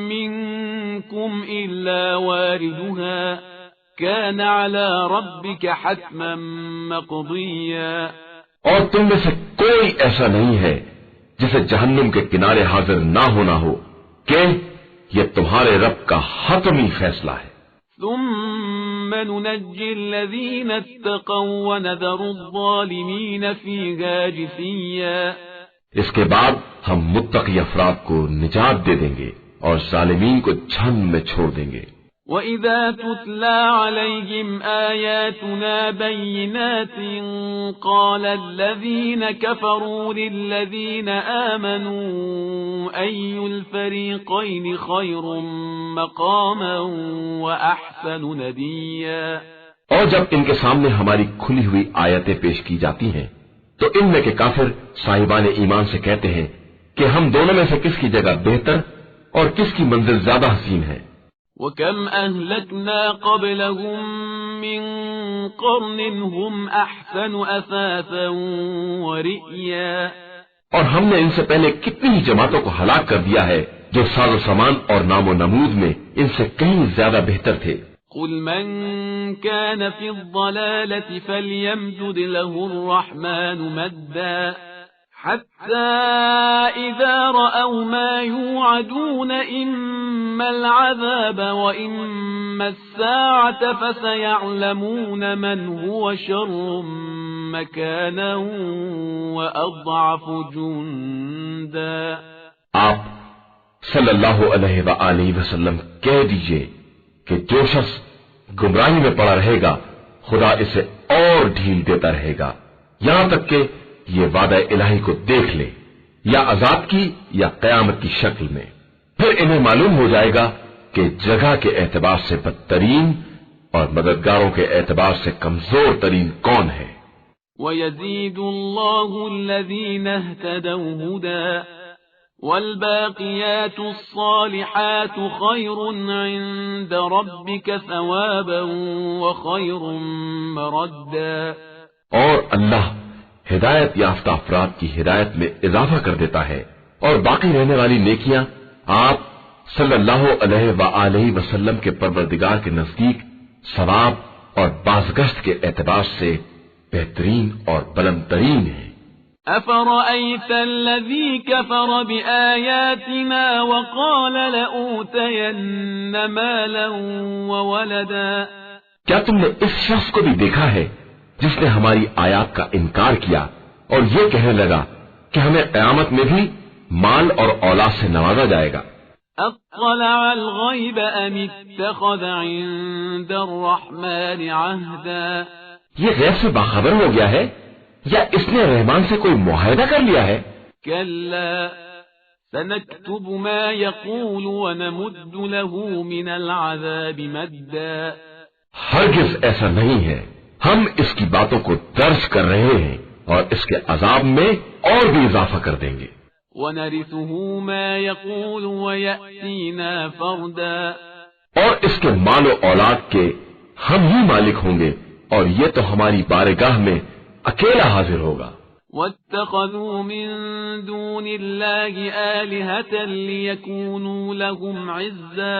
مِّنكُمْ إِلَّا وَارِدُهَا كَانَ عَلَى رَبِّكَ حَتْمًا مَّقْضِيًّا. اور تم میں سے کوئی ایسا نہیں ہے جسے جہنم کے کنارے حاضر نہ ہونا ہو کہ یہ تمہارے رب کا حتمی فیصلہ ہے. ثم ننجي الذين اتقوا ونذر الظالمين فيها جثيا. اس کے بعد ہم متقی افراد کو نجات دے دیں گے اور ظالمین کو جہنم میں چھوڑ دیں گے. وَإِذَا تُتْلَى عَلَيْهِمْ آيَاتُنَا بَيِّنَاتٍ قَالَ الَّذِينَ كَفَرُوا لِلَّذِينَ آمَنُوا أَيُّ الْفَرِيقَيْنِ خَيْرٌ مَّقَامًا وَأَحْسَنُ نَدِيًّا. اور جب ان کے سامنے ہماری کھلی ہوئی آیتیں پیش کی جاتی ہیں تو ان میں کے کافر صاحبان ایمان سے کہتے ہیں کہ ہم دونوں میں سے کس کی جگہ بہتر اور کس کی منزل زیادہ حسین ہے. وَكَمْ أَهْلَكْنَا قَبْلَهُمْ مِنْ قَرْنٍ هُمْ أَحْسَنُ أَثَاثًا وَرِئْيًا. اور ہم نے ان سے پہلے کتنی ہی جماعتوں کو ہلاک کر دیا ہے جو ساز و سامان اور نام و نمود میں ان سے کہیں زیادہ بہتر تھے. قُلْ مَنْ كَانَ فِي الضَّلَالَةِ فَلْيَمْدُدْ لَهُ الرَّحْمَنُ مَدًّا حَتَّى إِذَا رَأَوْا مَا يُوعَدُونَ إِمَّا الْعَذَابَ وَإِمَّا السَّاعَةَ فَسَيَعْلَمُونَ مَنْ هُوَ شَرٌّ مَكَانًا وَأَضْعَفُ جُنْدًا. آپ صلی اللہ علیہ وآلہ وسلم کہہ دیجئے کہ جو شخص گمراہی میں پڑا رہے گا خدا اسے اور ڈھیل دیتا رہے گا یہاں تک کہ یہ وعدہ الہی کو دیکھ لے، یا عذاب کی یا قیامت کی شکل میں. پھر انہیں معلوم ہو جائے گا کہ جگہ کے اعتبار سے بدترین اور مددگاروں کے اعتبار سے کمزور ترین کون ہے. وَيَزِيدُ اللَّهُ الَّذِينَ اهْتَدَوْا هُدًى وَالْبَاقِيَاتُ الصَّالِحَاتُ خَيْرٌ عِندَ رَبِّكَ ثَوَابًا وَخَيْرٌ مَّرَدًّا. اور اللہ ہدایت یافتہ افراد کی ہدایت میں اضافہ کر دیتا ہے اور باقی رہنے والی نیکیاں آپ صلی اللہ علیہ وآلہ وسلم کے پروردگار کے نزدیک ثواب اور بازگشت کے اعتبار سے بہترین اور بلند ترین ہے. أفرأيت الذي كفر بآياتنا وقال لأوتين مالا وولدا؟ کیا تم نے اس شخص کو بھی دیکھا ہے جس نے ہماری آیات کا انکار کیا اور یہ کہنے لگا کہ ہمیں قیامت میں بھی مال اور اولاد سے نوازا جائے گا؟ اطلع الغیب ام اتخذ عند الرحمن عہدا؟ یہ غیب سے باخبر ہو گیا ہے یا اس نے رحمان سے کوئی معاہدہ کر لیا ہے؟ کلا سنكتب ما يقول ونمد له من العذاب مدا؟ ہرگز ایسا نہیں ہے، ہم اس کی باتوں کو درج کر رہے ہیں اور اس کے عذاب میں اور بھی اضافہ کر دیں گے۔ وَنَرِثُهُ مَا يَقُولُ وَيَأْتِينَا فَرْدًا، اور اس کے مال و اولاد کے ہم ہی مالک ہوں گے اور یہ تو ہماری بارگاہ میں اکیلا حاضر ہوگا۔ وَاتَّخَذُوا مِن دُونِ اللَّهِ آلِهَةً لِيَكُونُوا لَهُمْ عِزًّا،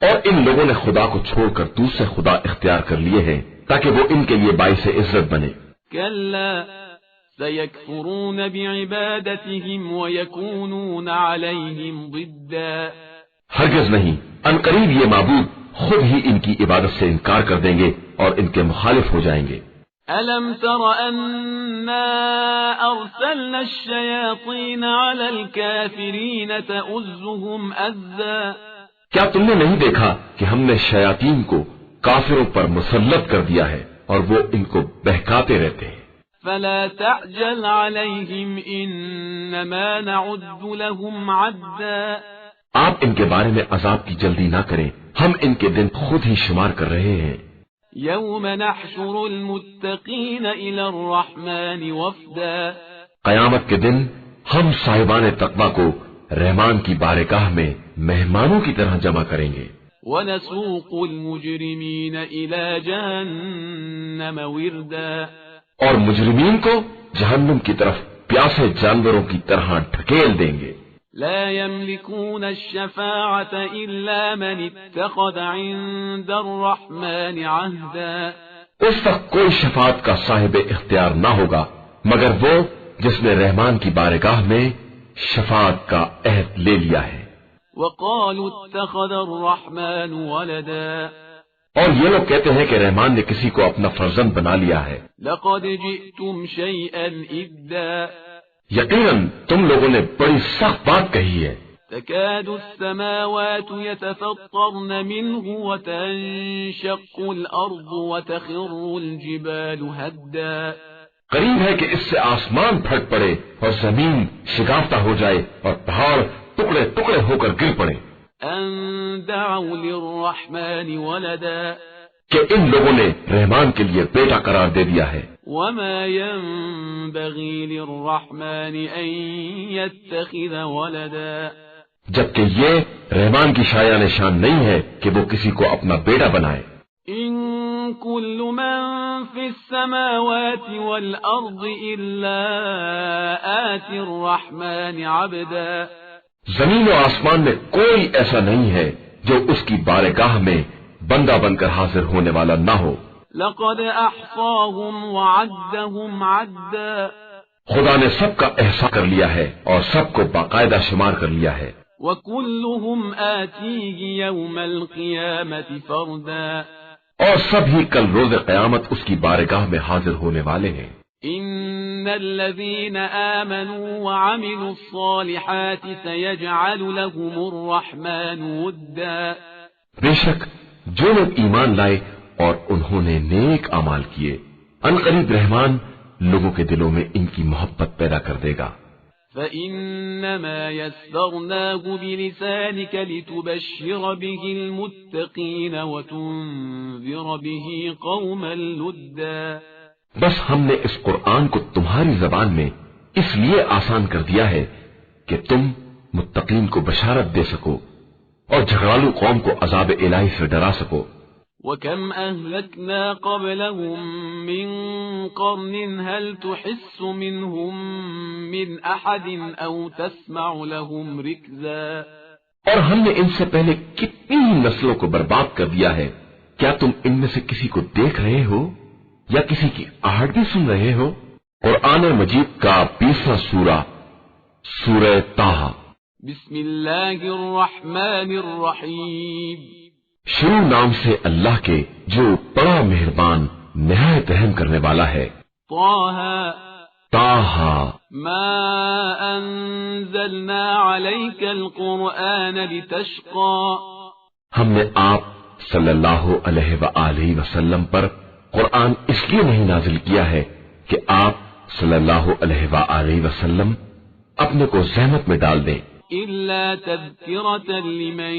اور ان لوگوں نے خدا کو چھوڑ کر دوسرے خدا اختیار کر لیے ہیں تاکہ وہ ان کے لیے باعث عزت بنے۔ كلا سيكفرون بعبادتهم ويكونون عليهم ضدا، ہرگز نہیں، عنقریب یہ معبود خود ہی ان کی عبادت سے انکار کر دیں گے اور ان کے مخالف ہو جائیں گے۔ ألم تر أنا أرسلنا الشياطين على الكافرين تؤزهم أزا؟ کیا تم نے نہیں دیکھا کہ ہم نے شیاطین کو کافروں پر مسلط کر دیا ہے اور وہ ان کو بہکاتے رہتے ہیں؟ فلا تعجل عليهم إنما نعد لهم عدا، آپ ان کے بارے میں عذاب کی جلدی نہ کریں، ہم ان کے دن خود ہی شمار کر رہے ہیں۔ يوم نحشر المتقين إلى الرحمن وفدا، قیامت کے دن ہم صاحبان تقوی کو رحمان کی بارگاہ میں مہمانوں کی طرح جمع کریں گے۔ ونسوق المجرمين إلى جهنم وردا، اور مجرمین کو جہنم کی طرف پیاسے جانوروں کی طرح ڈھکیل دیں گے۔ لا يملكون الشفاعة إلا من اتخذ عند الرحمن عهدا، اس وقت کوئی شفاعت کا صاحب اختیار نہ ہوگا مگر وہ جس نے رحمان کی بارگاہ میں شفاعت کا عہد لے لیا ہے۔ وقالوا اتخذ الرحمن ولدا، اور یہ لوگ کہتے ہیں کہ رحمان نے کسی کو اپنا فرزند بنا لیا ہے۔ لقد جئتم شيئا إدا، یقیناً تم لوگوں نے بڑی سخت بات کہی ہے۔ تكاد السماوات يتفطرن منه وتنشق الأرض وتخر الجبال هدا، قریب ہے کہ اس سے آسمان پھٹ پڑے اور زمین شگافتہ ہو جائے اور پہاڑ ٹکڑے ٹکڑے ہو کر گر پڑے۔ أن دعوا للرحمن ولدا، کہ ان لوگوں نے رحمان کے لیے بیٹا قرار دے دیا ہے۔ وما ينبغي للرحمن أن يتخذ ولدا، جبکہ یہ رحمان کی شایع نشان نہیں ہے کہ وہ کسی کو اپنا بیٹا بنائے۔ إن كل من في السماوات والأرض إلا آتي الرحمن عبدا، زمین و آسمان میں کوئی ایسا نہیں ہے جو اس کی بارگاہ میں بندہ بن کر حاضر ہونے والا نہ ہو۔ لقد أحصاهم وعدهم عدا، خدا نے سب کا احصاء کر لیا ہے اور سب کو باقاعدہ شمار کر لیا ہے۔ وكلهم آتيه يوم القيامة فردا، اور سب ہی کل روز قیامت اس کی بارگاہ میں حاضر ہونے والے ہیں۔ إن الذين آمنوا وعملوا الصالحات سيجعل لهم الرحمن ودا، بے شک جو لوگ ایمان لائے اور انہوں نے نیک اعمال کیے، عنقریب رحمان لوگوں کے دلوں میں ان کی محبت پیدا کر دے گا۔ فإنما يسرناه بلسانك لتبشر به المتقين وتنذر به قوما لدا، بس ہم نے اس قرآن کو تمہاری زبان میں اس لیے آسان کر دیا ہے کہ تم متقین کو بشارت دے سکو اور جھگڑالو قوم کو عذاب الہی سے ڈرا سکو۔ وكم أهلكنا قبلهم من قرن هل تحس منهم من أحد أو تسمع لهم ركزا، اور ہم نے ان سے پہلے کتنی ہی نسلوں کو برباد کر دیا ہے، کیا تم ان میں سے کسی کو دیکھ رہے ہو یا کسی کی آہٹ بھی سن رہے ہو؟ قرآن مجید کا 20واں سورہ سورہ طٰہٰ۔ بسم اللہ الرحمن الرحیم۔ شروع نام سے اللہ کے جو بڑا مہربان نہایت رحم کرنے والا ہے۔ طٰہٰ طٰہٰ ما انزلنا علیک القرآن لتشقى۔ ہم نے آپ صلی اللہ علیہ وآلہ وسلم پر قرآن اس لیے نہیں نازل کیا ہے کہ آپ صلی اللہ علیہ وآلہ وسلم اپنے کو زحمت میں ڈال دیں، الا تذکرۃ لمن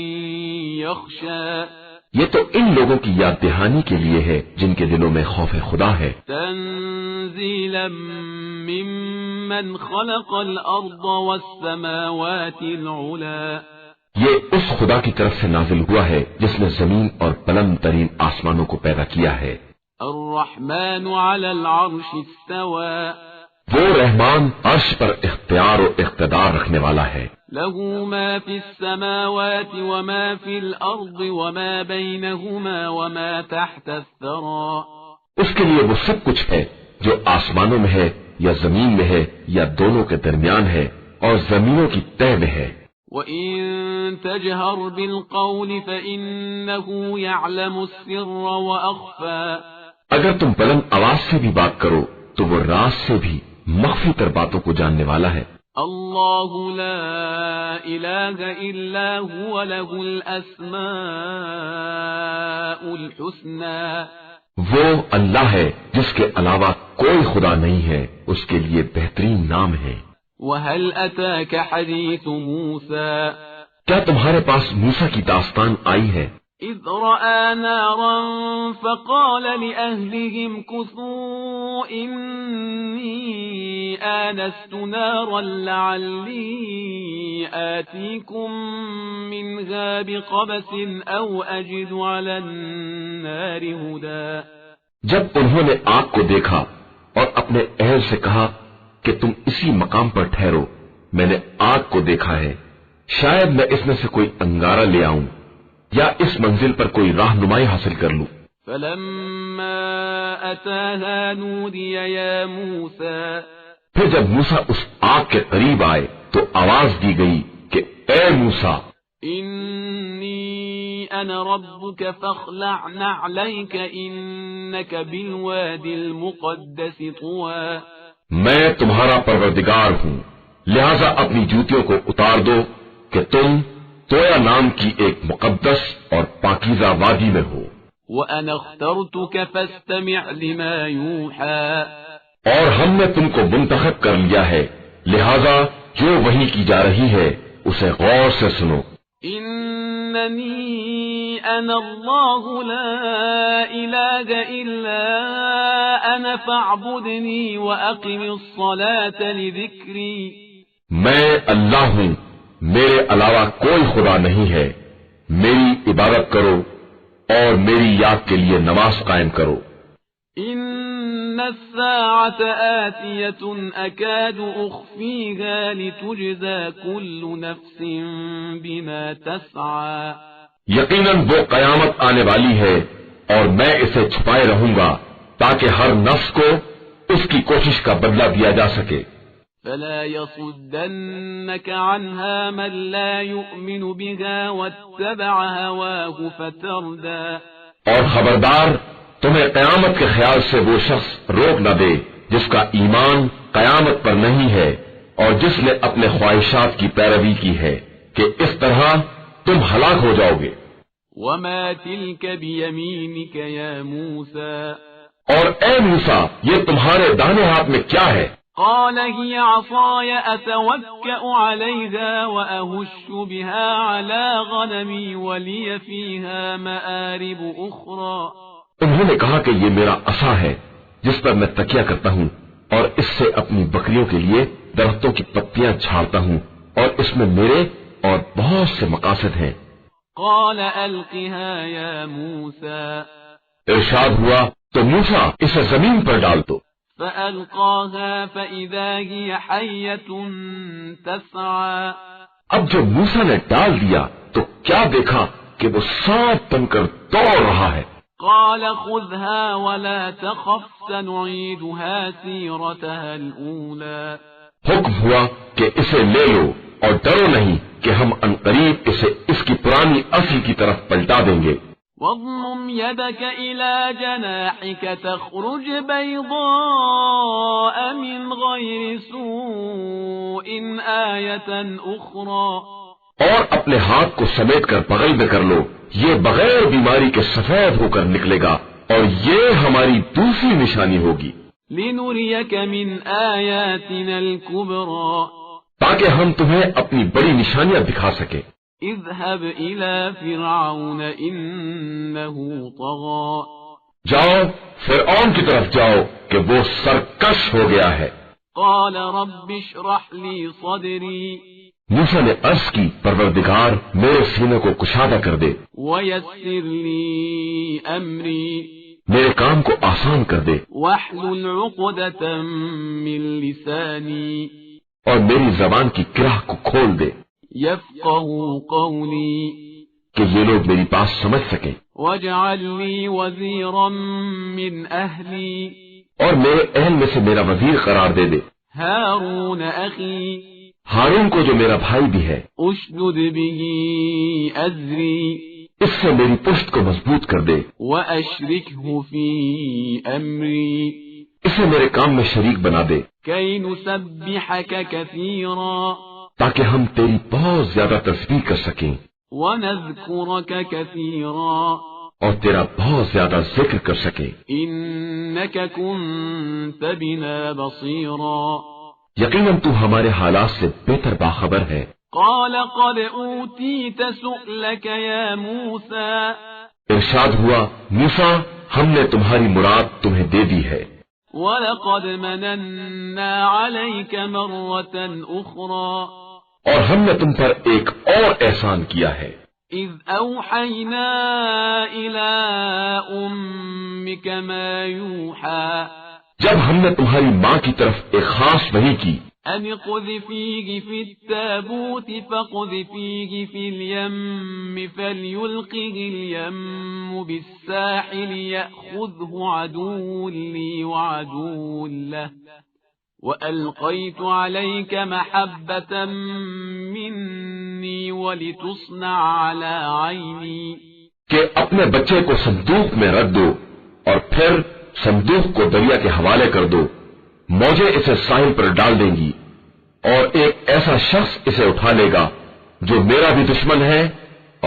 یخشی۔ یہ تو ان لوگوں کی یاد دہانی کے لیے ہے جن کے دلوں میں خوف خدا ہے۔ تنزیلا ممن خلق الارض والسماوات العلی۔ یہ اس خدا کی طرف سے نازل ہوا ہے جس نے زمین اور بلند ترین آسمانوں کو پیدا کیا ہے۔ الرحمن علی العرش استوى۔ وہ رحمان عرش پر اختیار و اقتدار رکھنے والا ہے۔ له ما في السماوات وما في الأرض وما بينهما وما تحت الثرى۔ اس کے لیے وہ سب کچھ ہے جو آسمانوں میں ہے یا زمین میں ہے یا دونوں کے درمیان ہے اور زمینوں کی تہ میں ہے۔ وَإِن تَجْهَرْ بِالْقَوْلِ فَإِنَّهُ يَعْلَمُ السِّرَّ وَأَخْفَى۔ اگر تم بلند آواز سے بھی بات کرو تو وہ راز سے بھی مخفی تر باتوں کو جاننے والا ہے۔ اللہ لا الہ الا هو له الاسماء الحسنى۔ وہ اللہ ہے جس کے علاوہ کوئی خدا نہیں ہے، اس کے لیے بہترین نام ہے۔ وَهَلْ أَتَاكَ حَدِيثُ مُوسَى۔ کیا تمہارے پاس موسیٰ کی داستان آئی ہے؟ إِذْ رَأَى نَارًا فَقَالَ لِأَهْلِهِمْ كُثُوا إِنِّي آنَسْتُ نَارًا لَعَلِّي آتِيكُم مِّنْهَا بِقَبَسٍ أَوْ أَجِدُ عَلَى النَّارِ هُدًى۔ جب انہوں نے آگ کو دیکھا اور اپنے اہل سے کہا کہ تم اسی مقام پر ٹھہرو، میں نے آگ کو دیکھا ہے، شاید میں اس میں سے کوئی انگارہ لے آؤں یا اس منزل پر کوئی رہنمائی حاصل کر لوں۔ فَلَمَّا أَتَاهَا نُودِيَ يَا مُوسَى۔ پھر جب موسیٰ اس آگ کے قریب آئے تو آواز دی گئی کہ اے موسیٰ، إِنِّي أَنَا رَبُّكَ فَاخْلَعْ نَعْلَيْكَ إِنَّكَ بِالْوَادِ الْمُقَدَّسِ طُوًى۔ میں تمہارا پروردگار ہوں، لہذا اپنی جوتیوں کو اتار دو کہ تم تویا نام کی ایک مقدس اور پاکیزہ وادی میں ہو۔ وَأَنَا اخْتَرْتُكَ فَاسْتَمِعْ لِمَا يُوحَى۔ اور ہم نے تم کو منتخب کر لیا ہے، لہذا جو وحی کی جا رہی ہے اسے غور سے سنو۔ إِنَّنِي أَنَا اللَّهُ لَا إِلَٰهَ إِلَّا أَنَا فَاعْبُدْنِي وَأَقِمِ الصَّلَاةَ لِذِكْرِي۔ میں اللہ ہوں، میرے علاوہ کوئی خدا نہیں ہے، میری عبادت کرو اور میری یاد کے لیے نماز قائم کرو۔ إِنَّ السَّاعَةَ آتِيَةٌ أَكَادُ أُخْفِيهَا لِتُجْزَىٰ كُلُّ نَفْسٍ بِمَا تَسْعَىٰ۔ یقیناً وہ قیامت آنے والی ہے اور میں اسے چھپائے رہوں گا تاکہ ہر نفس کو اس کی کوشش کا بدلہ دیا جا سکے۔ فَلَا يَصُدَّنَّكَ عَنْهَا مَن لَّا يُؤْمِنُ بِهَا وَاتَّبَعَ هَوَاهُ فَتَرْدَىٰ۔ اور خبردار، تمہیں قیامت کے خیال سے وہ شخص روک نہ دے جس کا ایمان قیامت پر نہیں ہے اور جس نے اپنے خواہشات کی پیروی کی ہے کہ اس طرح تم ہلاک ہو جاؤ گے۔ وَمَا تِلْكَ بِيَمِينِكَ يَا مُوسَىٰ۔ اور اے موسیٰ، یہ تمہارے داہنے ہاتھ میں کیا ہے؟ قال هي عصاي أتوكأ عليها وأهش بها على غنمي ولي فيها مآرب أخرى۔ انہوں نے کہا کہ یہ میرا عصا ہے جس پر میں تکیہ کرتا ہوں اور اس سے اپنی بکریوں کے لیے درختوں کی پتیاں چھاڑتا ہوں اور اس میں میرے اور بہت سے مقاصد ہیں۔ قال ألقها يا موسى۔ ارشاد ہوا تو موسیٰ اسے زمین پر ڈال دو۔ فألقاها فإذا هي حية تسعى۔ اب جب موسیٰ نے ڈال دیا تو کیا دیکھا کہ وہ سانپ بن کر دوڑ رہا ہے۔ قال خذها ولا تخف سنعيدها سيرتها الأولى حکم ہوا کہ اسے لے لو اور ڈرو نہیں کہ ہم عنقریب اسے اس کی پرانی اصل کی طرف پلٹا دیں گے. واضمم يدك إلى جناحك تخرج بيضاء من غير سوء آية أخرى اور اپنے ہاتھ کو سمیٹ کر بغل میں کر لو، یہ بغیر بیماری کے سفید ہو کر نکلے گا اور یہ ہماری دوسری نشانی ہوگی. لنريك من آياتنا الكبرى تاکہ ہم تمہیں اپنی بڑی نشانیاں دکھا سکیں. اذهب إلى فرعون إنه طغى جاؤ فرعون کی طرف جاؤ کہ وہ سرکش ہو گیا ہے. قال رب اشرح لي صدري موسیٰ نے عرض کی پروردگار میرے سینے کو کشادہ کر دے، ويسر لي أمري میرے کام کو آسان کر دے، واحلل عقدة من لساني اور میری زبان کی گرہ کو کھول دے يفقهوا قولي کہ یہ لوگ میری بات سمجھ سکیں. واجعل لي وزيرا من أهلي اور میرے اہل میں سے میرا وزیر قرار دے دے هارون أخي ہارون کو جو میرا بھائی بھی ہے. اشدد به أزري اس سے میری پشت کو مضبوط کر دے، وأشركه في أمري اسے میرے کام میں شریک بنا دے كي نسبحك كثيرا تاکہ ہم تیری بہت زیادہ تسبیح کر سکیں ونذكرك كثيرا اور تیرا بہت زیادہ ذکر کر سکیں. إنك كنت بنا بصيرا یقیناً تو ہمارے حالات سے بہتر باخبر ہے. قال قد أوتيت سؤلك يا موسى ارشاد ہوا موسیٰ ہم نے تمہاری مراد تمہیں دے دی ہے، ولقد مننا عليك مرة أخرى اور ہم نے تم پر ایک اور احسان کیا ہے. إذ أوحينا إلى أمك ما يوحى جب ہم نے تمہاری ماں کی طرف ایک خاص وحی کی، أن اقذفيه في التابوت فاقذفيه في اليم فليلقه اليم بالساحل يأخذه عدو لي وعدو له وألقيت عليك محبة مني ولتصنع على عيني کہ اپنے بچے کو صندوق میں رکھ دو اور پھر صندوق کو دریا کے حوالے کر دو، موجیں اسے ساحل پر ڈال دیں گی اور ایک ایسا شخص اسے اٹھا لے گا جو میرا بھی دشمن ہے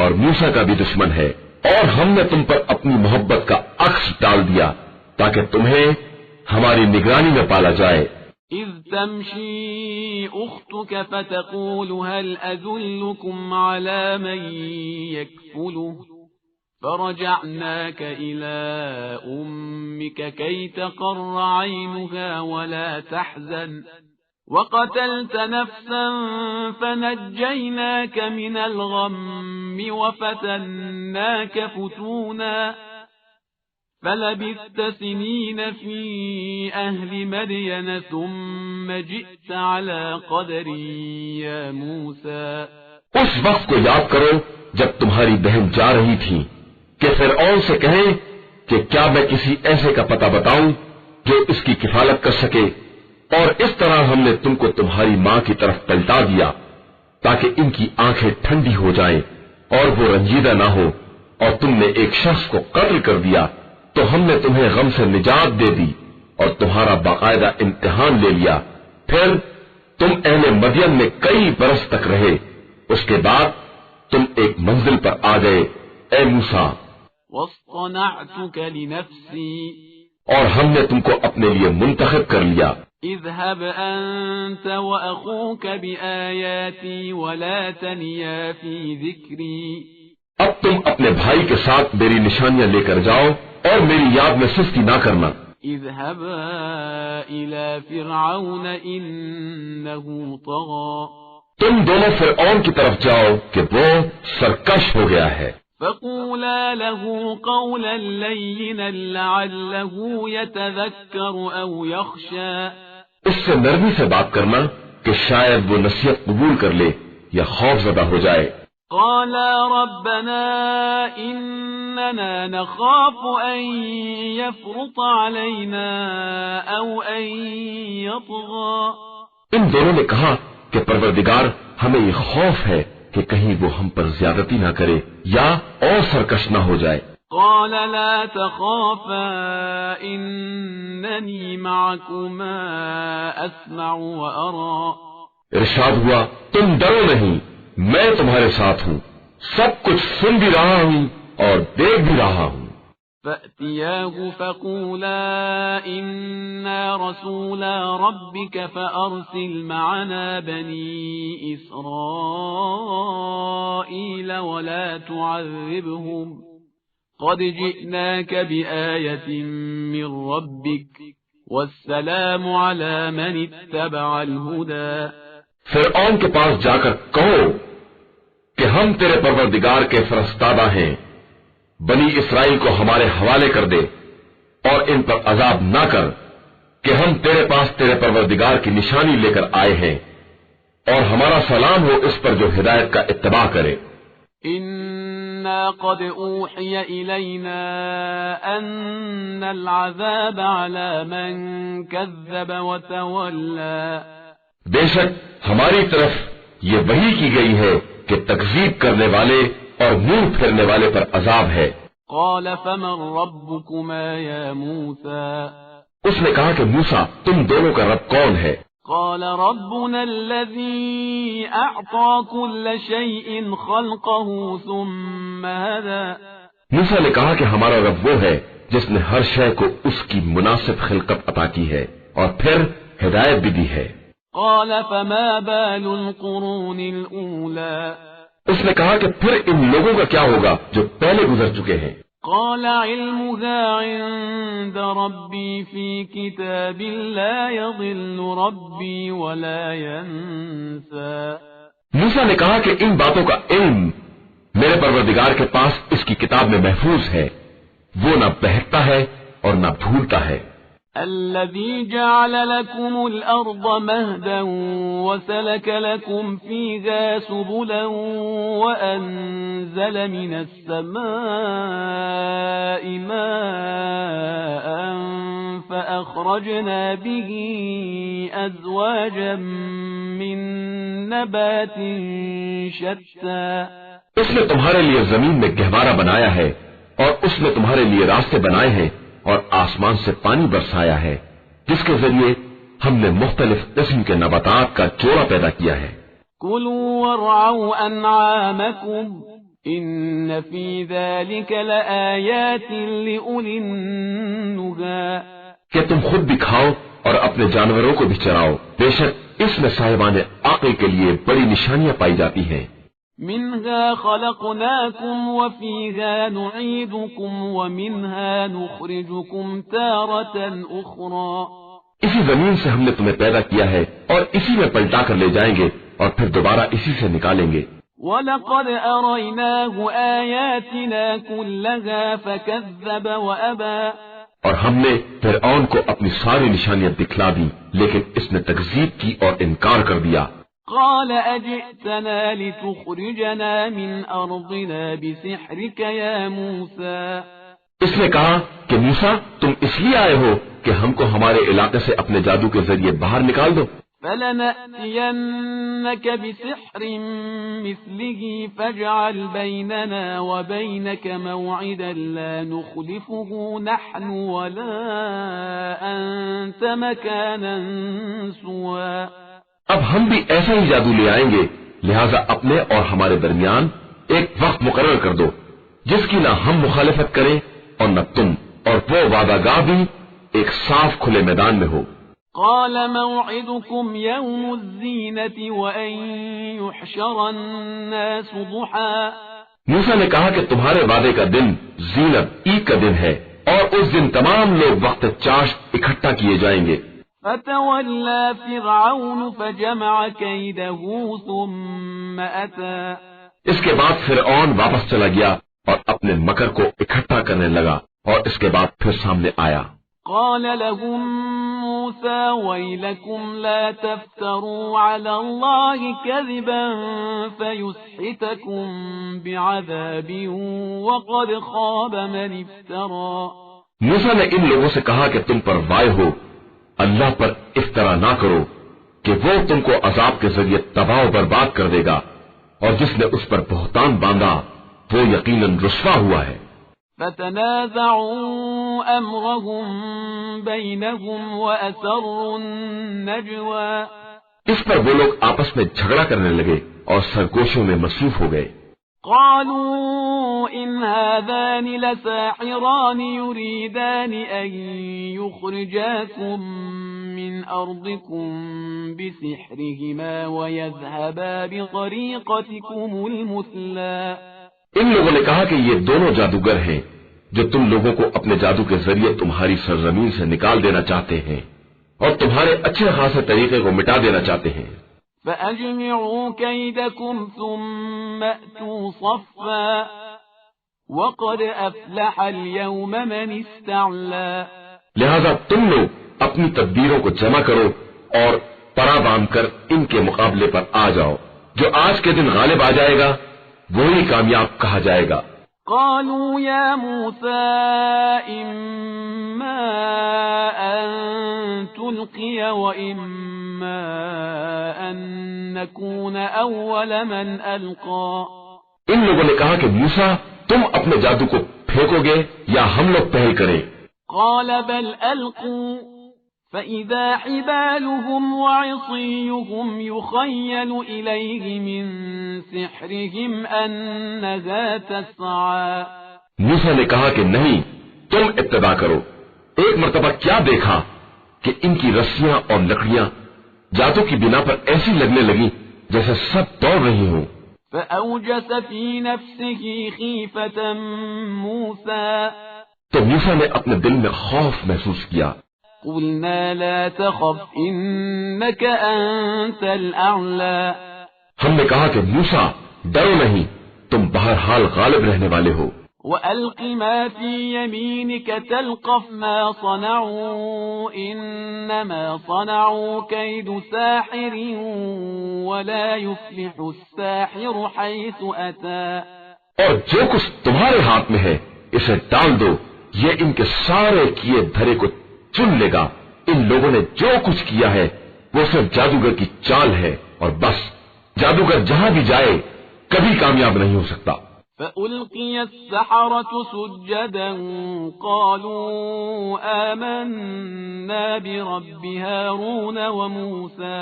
اور موسیٰ کا بھی دشمن ہے، اور ہم نے تم پر اپنی محبت کا عکس ڈال دیا تاکہ تمہیں ہماری نگرانی میں پالا جائے. إذ تمشي أختك فتقول هل أدلكم على من يكفله فرجعناك إلى أمك كي تقر عينها ولا تحزن وقتلت نفسا فنجيناك من الغم وفتناك فتونا فلبثت سنين في أهل مدين ثم جئت على قدر يا موسى. اس وقت کو یاد کرو جب تمہاری بہن جا رہی تھی کہ فرعون سے کہیں کہ کیا میں کسی ایسے کا پتہ بتاؤں جو اس کی کفالت کر سکے، اور اس طرح ہم نے تم کو تمہاری ماں کی طرف پلٹا دیا تاکہ ان کی آنکھیں ٹھنڈی ہو جائیں اور وہ رنجیدہ نہ ہو، اور تم نے ایک شخص کو قتل کر دیا تو ہم نے تمہیں غم سے نجات دے دی اور تمہارا باقاعدہ امتحان لے لیا. پھر تم اہل مدین میں کئی برس تک رہے، اس کے بعد تم ایک منزل پر آ گئے اے موسیٰ، واصطنعتك لنفسي اور ہم نے تم کو اپنے لیے منتخب کر لیا. اذهب أنت وأخوك بآياتي ولا تنيا في ذكري. اب تم اپنے بھائی کے ساتھ میری نشانیاں لے کر جاؤ اور میری یاد میں سستی نہ کرنا. اذهبا إلى فرعون إنه طغى. تم دونوں فرعون کی طرف جاؤ کہ وہ سرکش ہو گیا ہے. فقولا له قولا لينا لعله يتذكر أو يخشى. اس سے نرمی سے بات کرنا کہ شاید وہ نصیحت قبول کر لے یا خوف زدہ ہو جائے. قالا ربنا إننا نخاف أن يفرط علينا أو أن يطغى. ان دونوں نے کہا کہ پروردگار ہمیں یہ خوف ہے کہ کہیں وہ ہم پر زیادتی نہ کرے یا اور سرکش نہ ہو جائے. قال لا تخافا إنني معكما أسمع وأرى. ارشاد ہوا تم ڈرو نہیں، میں تمہارے ساتھ ہوں، سب کچھ سن بھی رہا ہوں اور دیکھ بھی رہا ہوں. فأتياه فقولا إنا رسولا ربك فأرسل معنا بني إسرائيل ولا تعذبهم قد جئناك بآية من ربك والسلام على من اتبع الهدى. فرعون کے پاس جا کر کہو کہ ہم تیرے پروردگار کے فرستادہ ہیں، بنی اسرائیل کو ہمارے حوالے کر دے اور ان پر عذاب نہ کر کہ ہم تیرے پاس تیرے پروردگار کی نشانی لے کر آئے ہیں، اور ہمارا سلام ہو اس پر جو ہدایت کا اتباع کرے. إنا قد أوحي إلينا أن العذاب على من كذب وتولى. بے شک ہماری طرف یہ وحی کی گئی ہے کہ تکذیب کرنے والے اور منہ پھیرنے والے پر عذاب ہے. قال فمن ربكما يا موسى. اس نے کہا کہ موسیٰ تم دونوں کا رب کون ہے؟ قال ربنا الذي أعطى كل شيء خلقه ثم هدى. موسیٰ نے کہا کہ ہمارا رب وہ ہے جس نے ہر شے کو اس کی مناسب خلقت عطا کی ہے اور پھر ہدایت بھی دی ہے. قال فما بال القرون الأولى. اس نے کہا کہ پھر ان لوگوں کا کیا ہوگا جو پہلے گزر چکے ہیں؟ قال علمها عند ربي في كتاب لا يضل ربي ولا ينسى. موسیٰ نے کہا کہ ان باتوں کا علم میرے پروردگار کے پاس اس کی کتاب میں محفوظ ہے، وہ نہ بہکتا ہے اور نہ بھولتا ہے. الذي جعل لكم الأرض مهدا وسلك لكم فيها سبلا وأنزل من السماء ماء فأخرجنا به أزواجا من نبات شتى. اس نے تمہارے لیے زمین میں گہوارہ بنایا ہے اور اس نے تمہارے لیے راستے بنائے ہیں اور آسمان سے پانی برسایا ہے جس کے ذریعے ہم نے مختلف قسم کے نباتات کا جوڑا پیدا کیا ہے. كلوا وارعوا أنعامكم إن في ذلك لآيات لأولي النهى. کہ تم خود بھی کھاؤ اور اپنے جانوروں کو بھی چراؤ، بے شک اس میں صاحبان عقل کے لیے بڑی نشانیاں پائی جاتی ہیں. منها خلقناكم وفيها نعيدكم ومنها نخرجكم تارة أخرى. اسی زمین سے ہم نے تمہیں پیدا کیا ہے اور اسی میں پلٹا کر لے جائیں گے اور پھر دوبارہ اسی سے نکالیں گے. وَلَقَدْ أَرَيْنَاهُ آيَاتِنَا كُلَّهَا فَكَذَّبَ وَأَبَى. اور ہم نے فرعون کو اپنی ساری نشانیاں دکھلا دی لیکن اس نے تکذیب کی اور انکار کر دیا. قال أجئتنا لتخرجنا من أرضنا بسحرك يا موسى. اس نے کہا کہ موسیٰ تم اس لیے آئے ہو کہ ہم کو ہمارے علاقے سے اپنے جادو کے ذریعے باہر نکال دو. فلنأتينك بسحر مثله فاجعل بيننا وبينك موعدا لا نخلفه نحن ولا أنت مكانا سوى. اب ہم بھی ایسا ہی جادو لے آئیں گے، لہذا اپنے اور ہمارے درمیان ایک وقت مقرر کر دو جس کی نہ ہم مخالفت کریں اور نہ تم، اور وہ وعدہ گاہ بھی ایک صاف کھلے میدان میں ہو. قال موعدكم يوم الزينة وأن يحشر الناس ضحى. موسیٰ نے کہا کہ تمہارے وعدے کا دن زینت عید کا دن ہے اور اس دن تمام لوگ وقت چاشت اکٹھا کیے جائیں گے. فتولى فرعون فجمع كيده ثم أتى. اس کے بعد فرعون واپس چلا گیا اور اپنے مکر کو اکٹھا کرنے لگا اور اس کے بعد پھر سامنے آیا. قال لهم موسى ويلكم لا تفتروا على الله كذبا فيسحتكم بعذاب وقد خاب من افترى۔ موسیٰ نے ان لوگوں سے کہا کہ تم پر وائے ہو، اللہ پر افترا نہ کرو کہ وہ تم کو عذاب کے ذریعے تباہ و برباد کر دے گا، اور جس نے اس پر بہتان باندھا وہ یقیناً رسوا ہوا ہے۔ فتنازعوا امرهم بينهم واسروا النجوى۔ اس پر وہ لوگ آپس میں جھگڑا کرنے لگے اور سرگوشوں میں مصروف ہو گئے۔ قالوا ان هذان لساحران يريدان ان يخرجاكم من ارضكم بسحرهما ويذهبا بطريقتكم المثلى۔ ان لوگوں نے کہا کہ یہ دونوں جادوگر ہیں جو تم لوگوں کو اپنے جادو کے ذریعے تمہاری سرزمین سے نکال دینا چاہتے ہیں اور تمہارے اچھے خاصے طریقے کو مٹا دینا چاہتے ہیں۔ فأجمعوا كيدكم ثم أتوا صفا وقد أفلح اليوم من استعلى۔ لہذا تم لوگ اپنی تدبیروں کو جمع کرو اور پرا باندھ کر ان کے مقابلے پر آ جاؤ، جو آج کے دن غالب آ جائے گا وہی کامیاب کہا جائے گا۔ قالوا يا موسى إما أن تلقي وإما أن نكون أول من ألقى۔ ان لوگوں نے کہا کہ موسیٰ تم اپنے جادو کو پھینکو گے یا ہم لوگ پہل کریں؟ قال بل ألقوا فإذا حبالهم وعصيهم يخيل إليه من سحرهم أنها تسعى۔ موسیٰ نے کہا کہ نہیں، تم ابتدا کرو۔ ایک مرتبہ کیا دیکھا کہ ان کی رسیاں اور لکڑیاں جادو کی بنا پر ایسی لگنے لگی جیسے سب دوڑ رہی ہوں۔ فأوجس في نفسه خيفة موسى۔ تو موسیٰ نے اپنے دل میں خوف محسوس کیا۔ قلنا لا تخف إنك أنت الأعلى۔ ہم نے کہا کہ موسیٰ ڈرو نہیں، تم بہرحال غالب رہنے والے ہو۔ وألق ما في يمينك تلقف ما صنعوا إنما صنعوا كيد ساحر ولا يفلح الساحر حيث أتى۔ اور جو کچھ تمہارے ہاتھ میں ہے اسے ڈال دو، یہ ان کے سارے کیے دھرے کو چن لے گا۔ ان لوگوں نے جو کچھ کیا ہے وہ صرف جادوگر کی چال ہے، اور بس جادوگر جہاں بھی جائے کبھی کامیاب نہیں ہو سکتا۔ فألقي السحرة سجدا قالوا آمنا برب هارون وموسى۔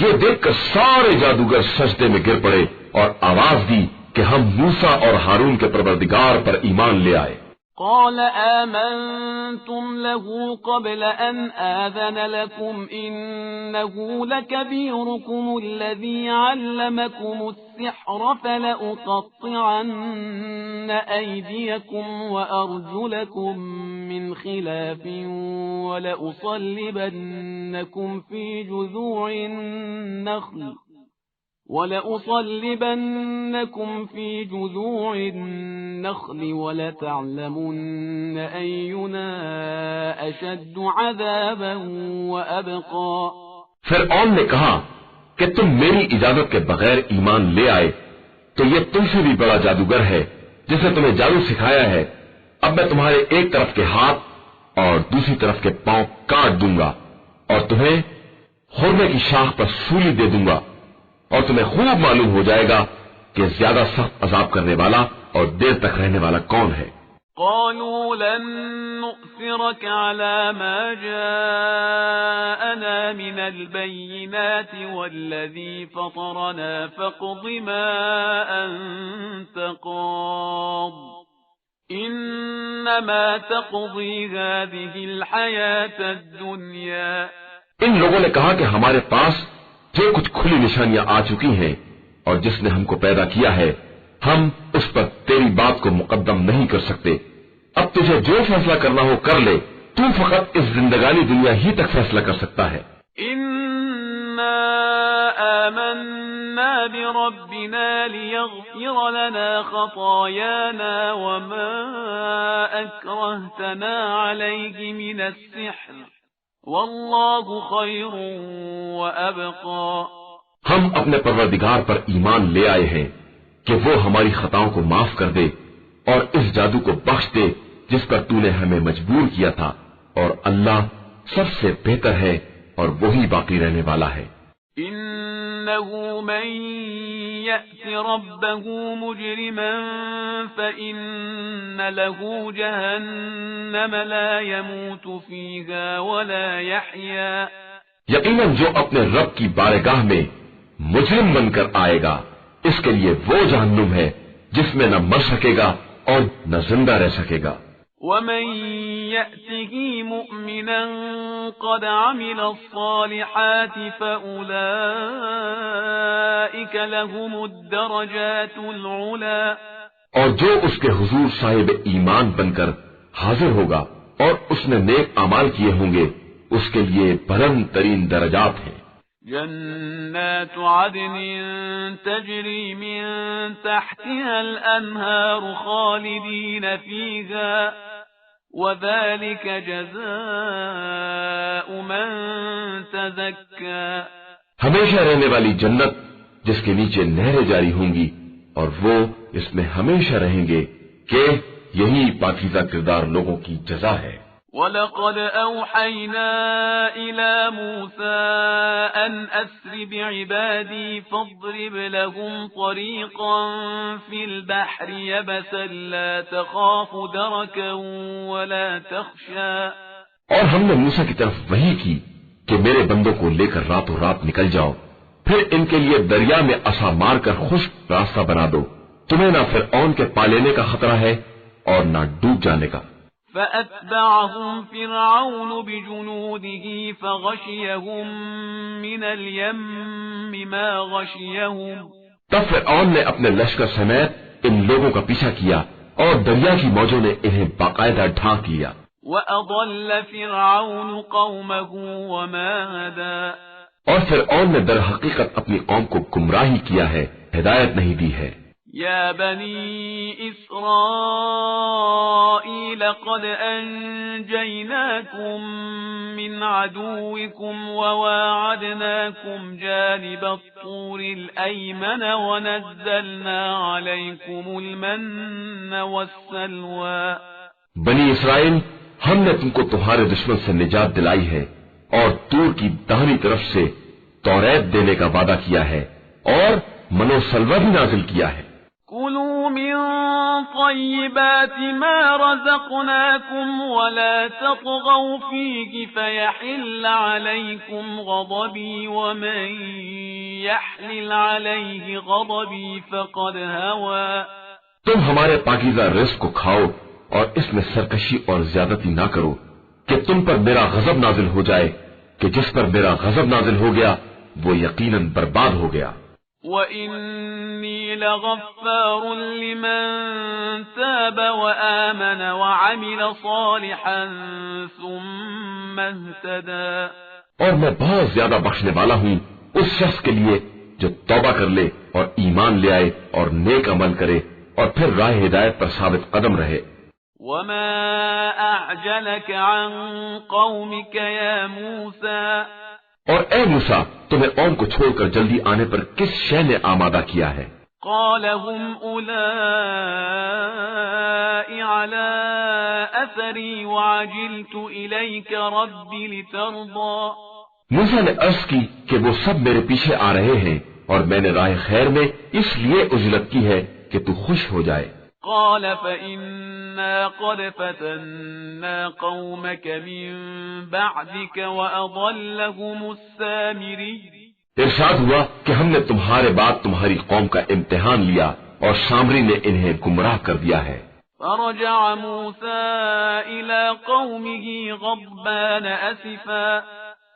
یہ دیکھ کر سارے جادوگر سجدے میں گر پڑے اور آواز دی کہ ہم موسیٰ اور ہارون کے پروردگار پر ایمان لے آئے۔ قال آمنتم له قبل أن آذن لكم إنه لكبيركم الذي علمكم السحر فلأقطعن أيديكم وأرجلكم من خلاف ولأصلبنكم في جذوع النخل ولتعلمن أينا أشد عذابا وأبقى۔ فرعون نے کہا کہ تم میری اجازت کے بغیر ایمان لے آئے تو یہ تم سے بھی بڑا جادوگر ہے جس نے تمہیں جادو سکھایا ہے۔ اب میں تمہارے ایک طرف کے ہاتھ اور دوسری طرف کے پاؤں کاٹ دوں گا اور تمہیں خرمے کی شاخ پر سولی دے دوں گا، اور تمہیں خوب معلوم ہو جائے گا کہ زیادہ سخت عذاب کرنے والا اور دیر تک رہنے والا کون ہے۔ قالوا لن نؤثرك على ما جاءنا من البينات والذي فطرنا فاقض ما أنت قاض إنما تقضي هذه الحياة الدنيا۔ ان لوگوں نے کہا کہ ہمارے پاس جو کچھ کھلی نشانیاں آ چکی ہیں اور جس نے ہم کو پیدا کیا ہے ہم اس پر تیری بات کو مقدم نہیں کر سکتے۔ اب تجھے جو فیصلہ کرنا ہو کر لے، تو فقط اس زندگانی دنیا ہی تک فیصلہ کر سکتا ہے۔ إنا آمنا آمنا بربنا ليغفر لنا خطايانا وما أكرهتنا عليه من السحر والله خير وأبقى. ہم اپنے پروردگار پر ایمان لے آئے ہیں کہ وہ ہماری خطاؤں کو معاف کر دے اور اس جادو کو بخش دے جس پر تو نے ہمیں مجبور کیا تھا، اور اللہ سب سے بہتر ہے اور وہی باقی رہنے والا ہے. إنه من يأت ربه مجرما فإن له جهنم لا يموت فيها ولا يحيا. یقیناً جو اپنے رب کی بارگاہ میں مجرم بن کر آئے گا اس کے لیے وہ جہنم ہے جس میں نہ مر سکے گا اور نہ زندہ رہ سکے گا. ومن يأته مؤمنا قد عمل الصالحات فأولئك لهم الدرجات العلا. اور جو اس کے حضور صاحب ایمان بن کر حاضر ہوگا اور اس نے نیک اعمال کیے ہوں گے اس کے لیے بلند ترین درجات ہیں. جنات عدن تجري من تحتها الأنهار خالدين فيها وذلك جزاء من تزكى. ہمیشہ رہنے والی جنت جس کے نیچے نہریں جاری ہوں گی اور وہ اس میں ہمیشہ رہیں گے کہ یہی پاکیزہ کردار لوگوں کی جزا ہے. وَلَقَدْ أَوْحَيْنَا إِلَى مُوسَىٰ أَنْ أَسْرِ بِعِبَادِي فَاضْرِبْ لَهُمْ طَرِيقًا فِي الْبَحْرِ يَبَسًا لَا تَخَافُ دَرَكًا وَلَا تَخْشَىٰ. اور ہم نے موسیٰ کی طرف وحی کی کہ میرے بندوں کو لے کر راتوں رات نکل جاؤ، پھر ان کے لیے دریا میں عصا مار کر خشک راستہ بنا دو، تمہیں نہ فرعون کے پا لینے کا خطرہ ہے اور نہ ڈوب جانے کا. فأتبعهم فرعون بجنوده فغشيهم من اليم ما غشيهم. تب فرعون نے اپنے لشکر سمیت ان لوگوں کا پیچھا کیا اور دریا کی موجوں نے انہیں باقاعدہ ڈھانک لیا. وأضل فرعون قومه وما هدى. اور فرعون نے در حقیقت اپنی قوم کو گمراہی کیا ہے، ہدایت نہیں دی ہے. يا بني إسرائيل قد أنجيناكم من عدوكم وواعدناكم جانب الطور الأيمن ونزلنا عليكم المن والسلوى. بنی اسرائیل، ہم نے تم کو تمہارے دشمن سے نجات دلائی ہے اور طور کی داہنی طرف سے توریت دینے کا وعدہ کیا ہے اور منو سلوہ بھی نازل کیا ہے. كلوا من طيبات ما رزقناكم ولا تطغوا فيه فيحل عليكم غضبي ومن يحلل عليه غضبي فقد هوى. تم ہمارے پاکیزہ رزق کو کھاؤ اور اس میں سرکشی اور زیادتی نہ کرو کہ تم پر میرا غضب نازل ہو جائے، کہ جس پر میرا غضب نازل ہو گیا وہ یقیناً برباد ہو گیا. وَإِنِّي لَغَفَّارٌ لِمَن تَابَ وَآمَنَ وَعَمِلَ صَالِحًا ثُمَّ اهْتَدَى. اور میں بہت زیادہ بخشنے والا ہوں اس شخص کے لیے جو توبہ کر لے اور ایمان لے آئے اور نیک عمل کرے اور پھر راہ ہدایت پر ثابت قدم رہے. وَمَا أَعْجَلَكَ عَن قَوْمِكَ يَا مُوسَىٰ. اور اے موسیٰ، تمہیں قوم کو چھوڑ کر جلدی آنے پر کس شے نے آمادہ کیا ہے؟ قَالَ هُمْ أُولَاءِ عَلَىٰ أَثَرِي وَعَجِلْتُ إِلَيْكَ رَبِّ لِتَرْضَىٰ. موسیٰ نے عرض کی کہ وہ سب میرے پیچھے آ رہے ہیں اور میں نے راہ خیر میں اس لیے عجلت کی ہے کہ تو خوش ہو جائے. قال فإنا قد فتنا قومك من بعدك وأضلهم السامري. ارشاد ہوا کہ ہم نے تمہارے بعد تمہاری قوم کا امتحان لیا اور سامری نے انہیں گمراہ کر دیا ہے. فرجع موسى إلى قومه غضبان أسفا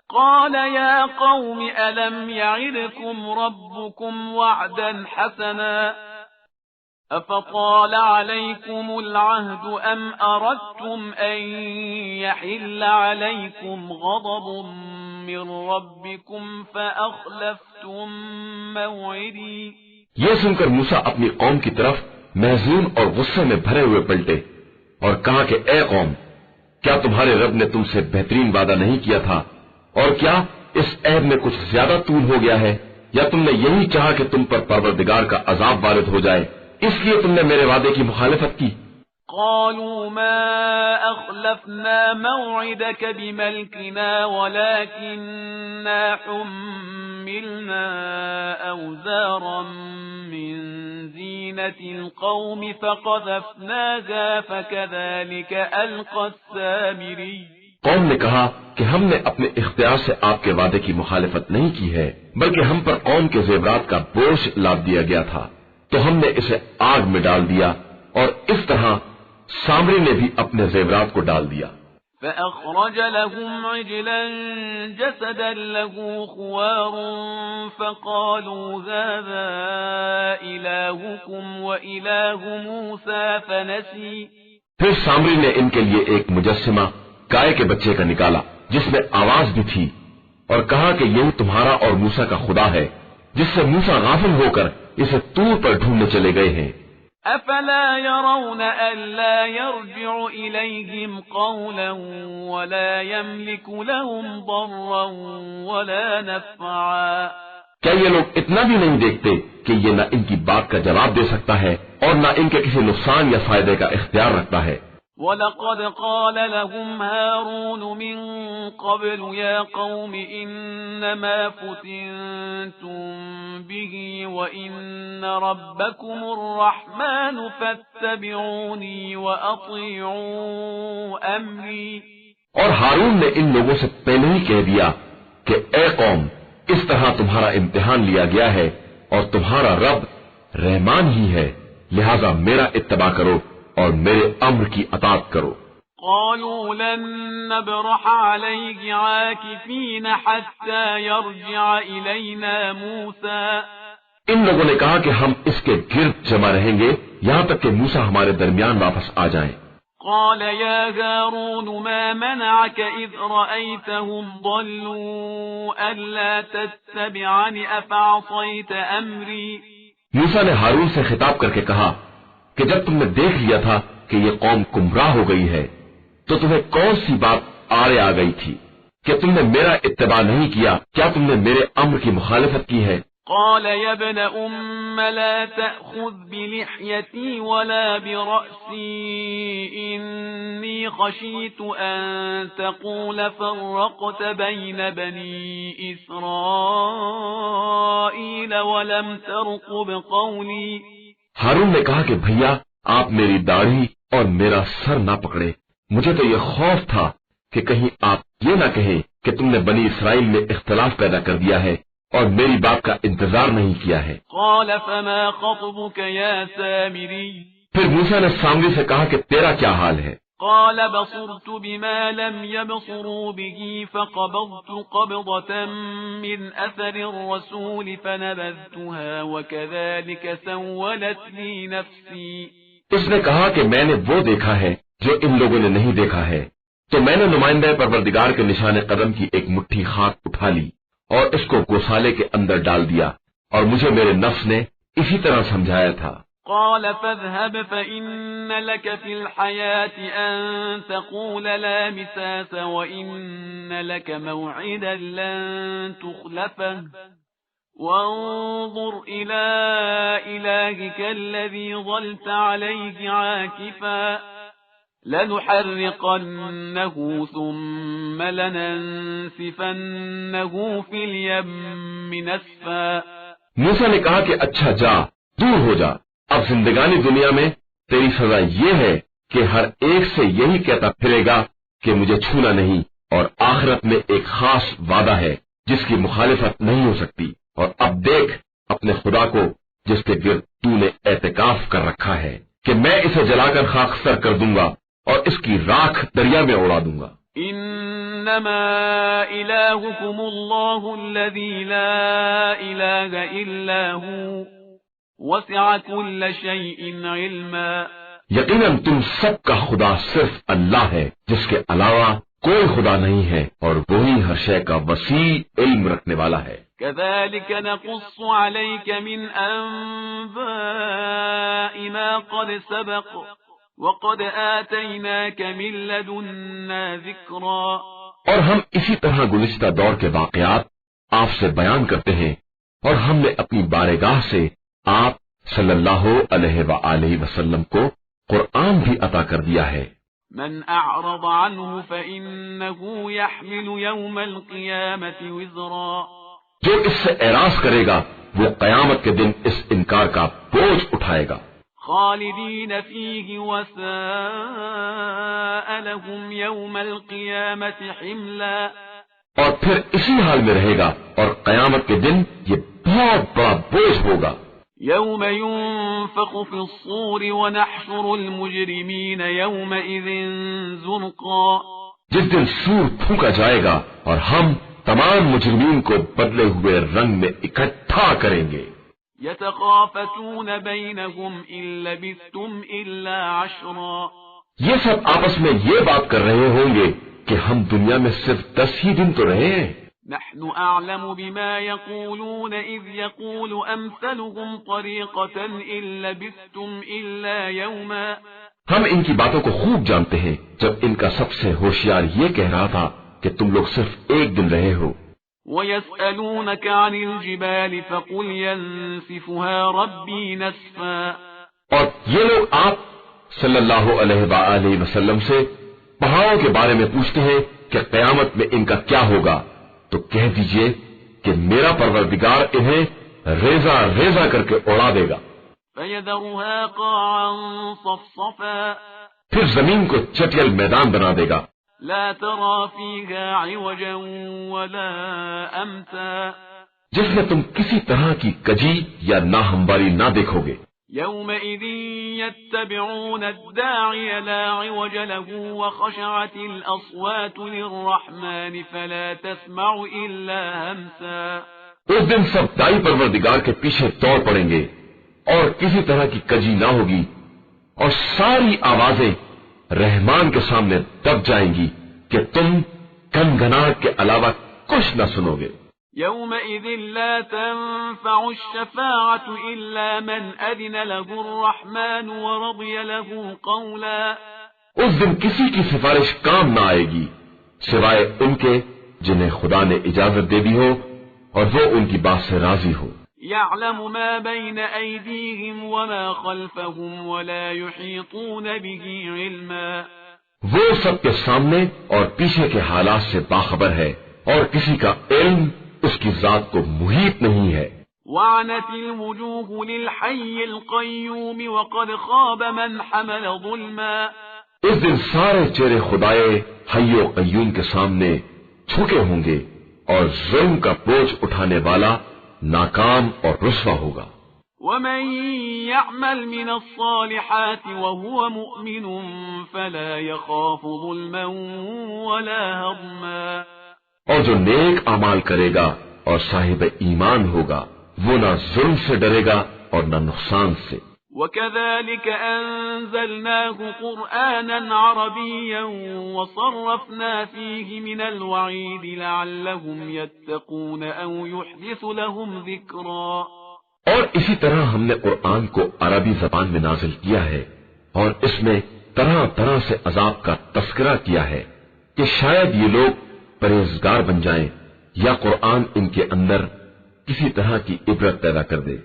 قال يا قوم ألم يعدكم ربكم وعدا حسنا أفطال عليكم العهد أم أردتم أن يحل عليكم غضب من ربكم فأخلفتم أخلفتم موعدي. یہ سن کر موسیٰ اپنی قوم کی طرف محزون اور غصے میں بھرے ہوئے پلٹے اور کہا کہ اے قوم، کیا تمہارے رب نے تم سے بہترین وعدہ نہیں کیا تھا؟ اور کیا اس عہد میں کچھ زیادہ طول ہو گیا ہے؟ یا تم نے یہی چاہا کہ تم پر پروردگار کا عذاب وارد ہو جائے، اس لیے تم نے میرے وعدے کی مخالفت کی؟ قالوا ما أخلفنا موعدك بملكنا ولكننا حملنا أوزارا من زينة القوم فقذفناها فكذلك ألقى السامري. قوم نے کہا کہ ہم نے اپنے اختیار سے آپ کے وعدے کی مخالفت نہیں کی ہے، بلکہ ہم پر قوم کے زیورات کا بوجھ لاد دیا گیا تھا، تو ہم نے اسے آگ میں ڈال دیا، اور اس طرح سامری نے بھی اپنے زیورات کو ڈال دیا۔ فأخرج لهم عجلا جسدا له خوار فقالوا هذا إلهكم وإله موسى فنسي. پھر سامری نے ان کے لیے ایک مجسمہ گائے کے بچے کا نکالا جس میں آواز بھی تھی، اور کہا کہ یہ تمہارا اور موسیٰ کا خدا ہے، جس سے موسیٰ غافل ہو کر اسے طور پر ڈھونڈنے چلے گئے ہیں۔ أفلا يرون ألا يرجع إليهم قولا ولا يملك لهم ضرا ولا نفعا. کیا یہ لوگ اتنا بھی نہیں دیکھتے کہ یہ نہ ان کی بات کا جواب دے سکتا ہے اور نہ ان کے کسی نقصان یا فائدے کا اختیار رکھتا ہے؟ وَلَقَدْ قَالَ لَهُمْ هَارُونُ مِنْ قَبْلُ يَا قَوْمِ إِنَّمَا فُتِنْتُمْ بِهِ وَإِنَّ رَبَّكُمُ الرَّحْمَنُ فَاتَّبِعُونِي وَأَطِيعُوا أَمْرِي. اور ہارون نے ان لوگوں سے پہلے ہی کہہ دیا کہ اے قوم، اس طرح تمہارا امتحان لیا گیا ہے اور تمہارا رب رحمان ہی ہے، لہذا میرا اتباع کرو اور میرے امر کی اطاعت کرو۔ قالوا لن نبرح عليه عاكفين حتى يرجع إلينا موسى. ان لوگوں نے کہا کہ ہم اس کے گرد جمع رہیں گے یہاں تک کہ موسیٰ ہمارے درمیان واپس آ جائیں۔ قال يا هارون ما منعك إذ رأيتهم ضلوا ألا تتبعني أفعصيت أمري. موسیٰ نے ہارون سے خطاب کر کے کہا کہ جب تم نے دیکھ لیا تھا کہ یہ قوم گمراہ ہو گئی ہے تو تمہیں کون سی بات آڑے آ گئی تھی کہ تم نے میرا اتباع نہیں کیا؟ کیا تم نے میرے امر کی مخالفت کی ہے؟ قال يا ابن أم لا تأخذ بلحيتي ولا برأسي إني خشيت أن تقول فرقت بين بني إسرائيل ولم ترقب قولي. ہارون نے کہا کہ بھیا آپ میری داڑھی اور میرا سر نہ پکڑے، مجھے تو یہ خوف تھا کہ کہیں آپ یہ نہ کہیں کہ تم نے بنی اسرائیل میں اختلاف پیدا کر دیا ہے اور میری بات کا انتظار نہیں کیا ہے۔ قال فما خطبك يا سامري. پھر موسیٰ نے سامری سے کہا کہ تیرا کیا حال ہے؟ قال بصرت بما لم يبصروا به فقبضت قبضة من أثر الرسول فنبذتها وكذلك سولت لي نفسي. اس نے کہا کہ میں نے وہ دیکھا ہے جو ان لوگوں نے نہیں دیکھا ہے، تو میں نے نمائندہ پروردگار کے نشان قدم کی ایک مٹھی خاک اٹھا لی اور اس کو گوسالے کے اندر ڈال دیا، اور مجھے میرے نفس نے اسی طرح سمجھایا تھا۔ قال فاذهب فإن لك في الحياة أن تقول لا مساس وإن لك موعدا لن تخلفه وانظر إلى إلهك الذي ظلت عليه عاكفا لنحرقنه ثم لننسفنه في اليم نسفا. موسیٰ نے کہا کہ اچھا جا، دور ہو جا، اب زندگانی دنیا میں تیری سزا یہ ہے کہ ہر ایک سے یہی کہتا پھرے گا کہ مجھے چھونا نہیں، اور آخرت میں ایک خاص وعدہ ہے جس کی مخالفت نہیں ہو سکتی، اور اب دیکھ اپنے خدا کو جس کے گرد تو نے اعتکاف کر رکھا ہے کہ میں اسے جلا کر خاکستر کر دوں گا اور اس کی راکھ دریا میں اڑا دوں گا۔ انما الہکم اللہ الذی لا الہ الا ہو وسع كل شيء علما. یقیناً تم سب کا خدا صرف اللہ ہے جس کے علاوہ کوئی خدا نہیں ہے اور وہی ہر شے کا وسیع علم رکھنے والا ہے۔ كذلك نقص عليك من أنباء ما قد سبق وقد آتيناك من لدنا ذكرا۔ اور ہم اسی طرح گزشتہ دور کے واقعات آپ سے بیان کرتے ہیں، اور ہم نے اپنی بارگاہ سے آپ صلی اللہ علیہ وآلہ وسلم کو قرآن بھی عطا کر دیا ہے۔ من أعرض عنه فإنه يحمل يوم القيامة وزرا۔ جو اس سے اعراض کرے گا وہ قیامت کے دن اس انکار کا بوجھ اٹھائے گا۔ خالدين فيه وساء لهم يوم القيامة حملا۔ اور پھر اسی حال میں رہے گا اور قیامت کے دن یہ بہت بڑا بوجھ ہوگا۔ يوم ينفخ في الصور ونحشر المجرمين يومئذ زرقا۔ جس دن سور پھونکا جائے گا اور ہم تمام مجرمین کو بدلے ہوئے رنگ میں اکٹھا کریں گے۔ يتخافتون بينهم إن لبثتم إلا عشرا۔ یہ سب آپس میں یہ بات کر رہے ہوں گے کہ ہم دنیا میں صرف 10 ہی دن تو رہے ہیں۔ نحن أعلم بما يقولون إذ يقول أمثلهم طريقة إن لبثتم إلا يوما۔ ہم ان کی باتوں کو خوب جانتے ہیں جب ان کا سب سے ہوشیار یہ کہہ رہا تھا کہ تم لوگ صرف ایک دن رہے ہو۔ ويسألونك عن الجبال فقل ينسفها ربي نسفا۔ اور یہ لوگ آپ صلی اللہ علیہ وآلہ وسلم سے پہاڑوں کے بارے میں پوچھتے ہیں کہ قیامت میں ان کا کیا ہوگا، تو کہہ دیجئے کہ میرا پروردگار انہیں ریزہ ریزہ کر کے اڑا دے گا۔ فيذرها قاعا صفصفا۔ پھر زمین کو چٹیل میدان بنا دے گا۔ لا ترى فيها عوجا ولا أمتا۔ جس میں تم کسی طرح کی کجی یا ناہمواری نہ دیکھو گے۔ يومئذ يتبعون الداعي لا عوج له وخشعت الأصوات للرحمن فلا تسمع إلا همسا۔ اس دن سب دائی پروردگار کے پیچھے دوڑ پڑیں گے اور کسی طرح کی کجی نہ ہوگی اور ساری آوازیں رحمان کے سامنے دب جائیں گی کہ تم گنگناہٹ کے علاوہ کچھ نہ سنو گے۔ يومئذ لا تنفع الشفاعة إلا من أذن له الرحمن ورضي له قولا۔ اس دن کسی کی سفارش کام نہ آئے گی سوائے ان کے جنہیں خدا نے اجازت دے دی ہو اور وہ ان کی بات سے راضی ہو۔ يعلم ما بين أيديهم وما خلفهم ولا يحيطون به علما۔ وہ سب کے سامنے اور پیچھے کے حالات سے باخبر ہے اور کسی کا علم اس کی ذات کو محیط نہیں ہے۔ وعنت الوجوه للحي القيوم وقد خاب من حمل ظلما۔ اس دن سارے چہرے خدائے حی و قیوم کے سامنے جھکے ہوں گے اور ظلم کا بوجھ اٹھانے والا ناکام اور رسوا ہوگا۔ ومن يعمل من الصالحات وهو مؤمن فلا يخاف ظلما ولا هضما۔ اور جو نیک اعمال کرے گا اور صاحب ایمان ہوگا وہ نہ ظلم سے ڈرے گا اور نہ نقصان سے۔ وكذلك أنزلناه قرآنا عربيا وصرفنا فيه من الوعيد لعلهم يتقون أو يحدث لهم ذكرا۔ اور اسی طرح ہم نے قرآن کو عربی زبان میں نازل کیا ہے اور اس میں طرح طرح سے عذاب کا تذکرہ کیا ہے کہ شاید یہ لوگ پرہیزگار بن جائیں یا قرآن ان کے اندر کسی طرح کی عبرت پیدا کر دے۔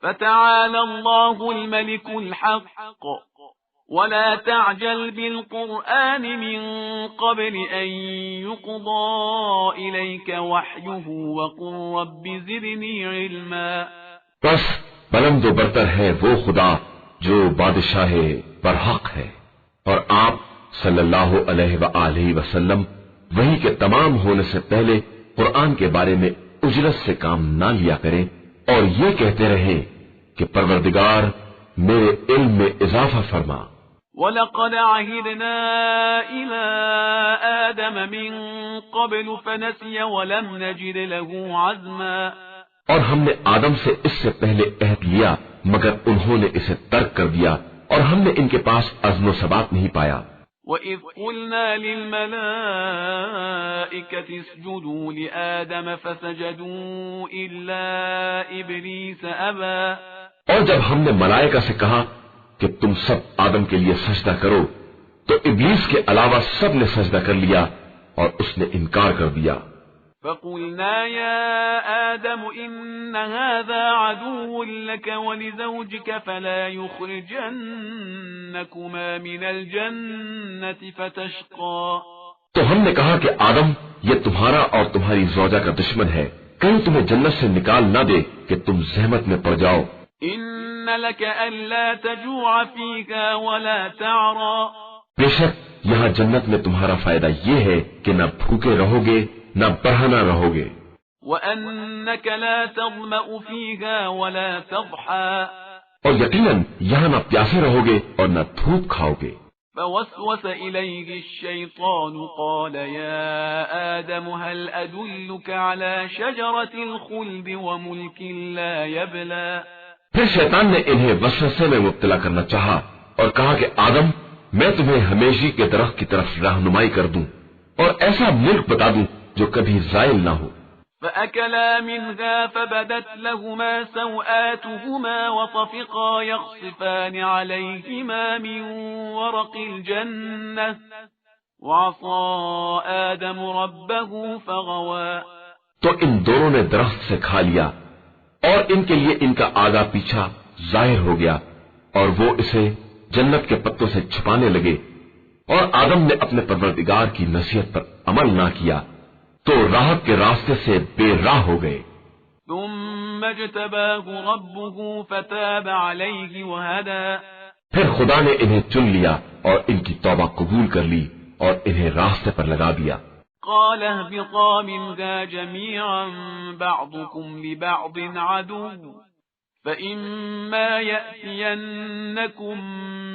فتعالى الله الملك الحق ولا تعجل بالقرآن من قبل أن يقضى إليك وحيه وقل رب زدني علما۔ بس بلند و برتر ہے وہ خدا جو بادشاہ برحق ہے، اور آپ صلی اللہ علیہ وآلہ وسلم وہی کے تمام ہونے سے پہلے قرآن کے بارے میں اجرت سے کام نہ لیا کریں اور یہ کہتے رہیں کہ پروردگار میرے علم میں اضافہ فرما۔ وَلَقَدْ عَهِدْنَا إِلَىٰ آدَمَ مِن قَبْلُ فَنَسِيَ وَلَمْ نَجِدْ لَهُ عَزْمًا۔ اور ہم نے آدم سے اس سے پہلے عہد لیا مگر انہوں نے اسے ترک کر دیا اور ہم نے ان کے پاس عزم و ثبات نہیں پایا۔ وَإِذْ قُلْنَا لِلْمَلَائِكَةِ اسْجُدُوا لِآدَمَ فَسَجَدُوا إِلَّا إِبْلِيسَ أَبَى اور جب ہم نے ملائکہ سے کہا کہ تم سب آدم کے لیے سجدہ کرو تو ابلیس کے علاوہ سب نے سجدہ کر لیا اور اس نے انکار کر دیا۔ فَقُلْنَا يَا آدَمُ إِنَّ هَذَا عَدُوٌّ لَكَ وَلِزَوْجِكَ فَلَا يُخْرِجَنَّكُمَا مِنَ الْجَنَّةِ فَتَشْقَى تو ہم نے کہا کہ آدم یہ تمہارا اور تمہاری زوجہ کا دشمن ہے، کہیں تمہیں جنت سے نکال نہ دے کہ تم زحمت میں پڑ جاؤ۔ إِنَّ لَكَ أَلَّا تَجُوعَ فِيهَا وَلَا تَعْرَى بے شک یہاں جنت میں تمہارا فائدہ یہ ہے کہ نہ بھوکے رہو گے نہ برہنہ رہو گے، وَأَنَّكَ لَا تَظْمَأُ فِيهَا وَلَا تَضْحَى اور یقیناً یہاں نہ پیاسے رہو گے اور نہ دھوپ کھاؤ گے۔ فوسوس إليه الشيطان قال يا آدم هل أدلك على شجرة الخلد وملك لا يبلى پھر شیطان نے انہیں وسوسے میں مبتلا کرنا چاہا اور کہا کہ آدم میں تمہیں ہمیشہ کے درخت کی طرف رہنمائی کر دوں اور ایسا ملک بتا دوں جو کبھی زائل نہ ہو۔ فأكلا منها فبدت لهما سوآتهما وطفقا يخصفان عليهما من ورق الجنة وعصى آدم ربه فغوى تو ان دونوں نے درخت سے کھا لیا اور ان کے لیے ان کا آگا پیچھا ظاہر ہو گیا اور وہ اسے جنت کے پتوں سے چھپانے لگے، اور آدم نے اپنے پروردگار کی نصیحت پر عمل نہ کیا تو راحت کے راستے سے بے راہ ہو گئے۔ ثم اجتباه ربه فتاب عليه وهدى پھر خدا نے انہیں چن لیا اور ان کی توبہ قبول کر لی اور انہیں راستے پر لگا دیا۔ قال اهبطا منها جميعا بعضكم لبعض عدو فإما يأتينكم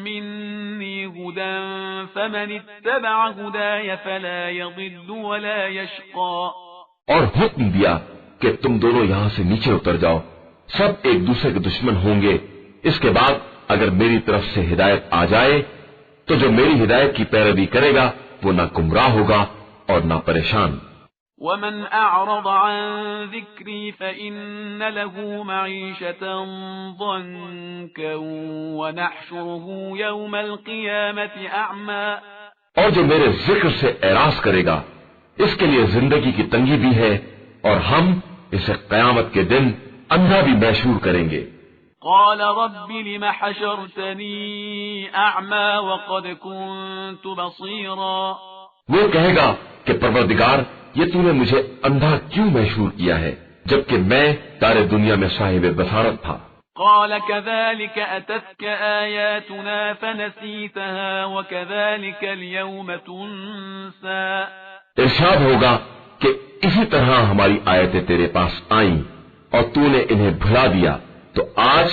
مني هدى فمن اتبع هداي فلا يضل ولا يشقى اور حکم دیا کہ تم دونوں یہاں سے نیچے اتر جاؤ، سب ایک دوسرے کے دشمن ہوں گے، اس کے بعد اگر میری طرف سے ہدایت آ جائے تو جو میری ہدایت کی پیروی کرے گا وہ نہ گمراہ ہوگا اور نہ پریشان۔ ومن أعرض عن ذكري فإن له معيشة ضنكا ونحشره يوم القيامة أعمى اور جو میرے ذکر سے اعراض کرے گا اس کے لیے زندگی کی تنگی بھی ہے اور ہم اسے قیامت کے دن اندھا بھی محشور کریں گے۔ قال رب لم حشرتني أعمى وقد كنت بصيرا وہ کہے گا کہ پروردگار یہ تو نے مجھے اندھا کیوں محشور کیا ہے جبکہ میں دار دنیا میں صاحب بصارت تھا۔ قال كذلك أتتك آياتنا فنسيتها وكذلك اليوم تنسى ارشاد ہوگا کہ اسی طرح ہماری آیتیں تیرے پاس آئیں اور تو نے انہیں بھلا دیا تو آج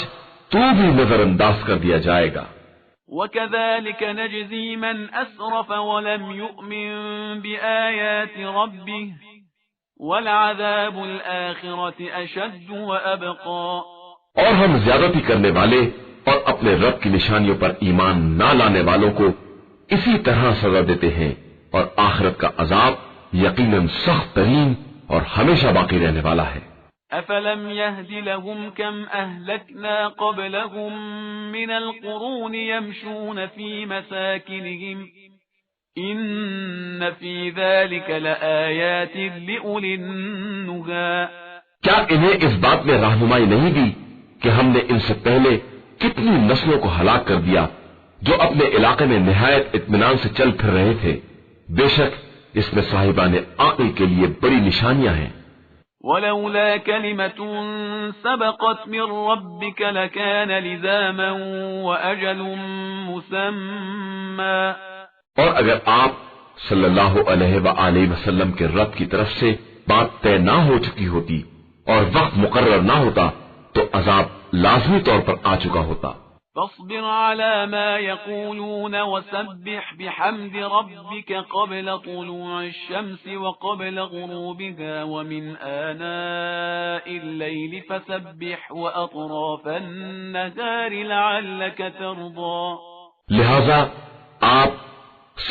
تو بھی نظر انداز کر دیا جائے گا۔ وكذلك نجزي من أسرف ولم يؤمن بآيات ربه ولعذاب الآخرة أشد وأبقى اور ہم زیادتی کرنے والے اور اپنے رب کی نشانیوں پر ایمان نہ لانے والوں کو اسی طرح سزا دیتے ہیں، اور آخرت کا عذاب یقیناً سخت ترین اور ہمیشہ باقی رہنے والا ہے۔ أفلم يهد لهم كم أهلكنا قبلهم من القرون يمشون في مساكنهم إن في ذلك لآيات لأولي النهى کیا انہیں اس بات میں رہنمائی نہیں دی کہ ہم نے ان سے پہلے کتنی نسلوں کو ہلاک کر دیا جو اپنے علاقے میں نہایت اطمینان سے چل پھر رہے تھے؟ بے شک اس میں صاحبان عقل کے لیے بڑی نشانیاں ہیں۔ ولولا كلمة سبقت من ربك لكان لزاما وأجل مسمى اور اگر آپ صلی اللہ علیہ وآلہ وسلم کے رب کی طرف سے بات طے نہ ہو چکی ہوتی اور وقت مقرر نہ ہوتا تو عذاب لازمی طور پر آ چکا ہوتا۔ فاصبر على ما يقولون وسبح بحمد ربك قبل طلوع الشمس وقبل غروبها ومن آناء الليل فسبح وأطراف النهار لعلك ترضى لہذا آپ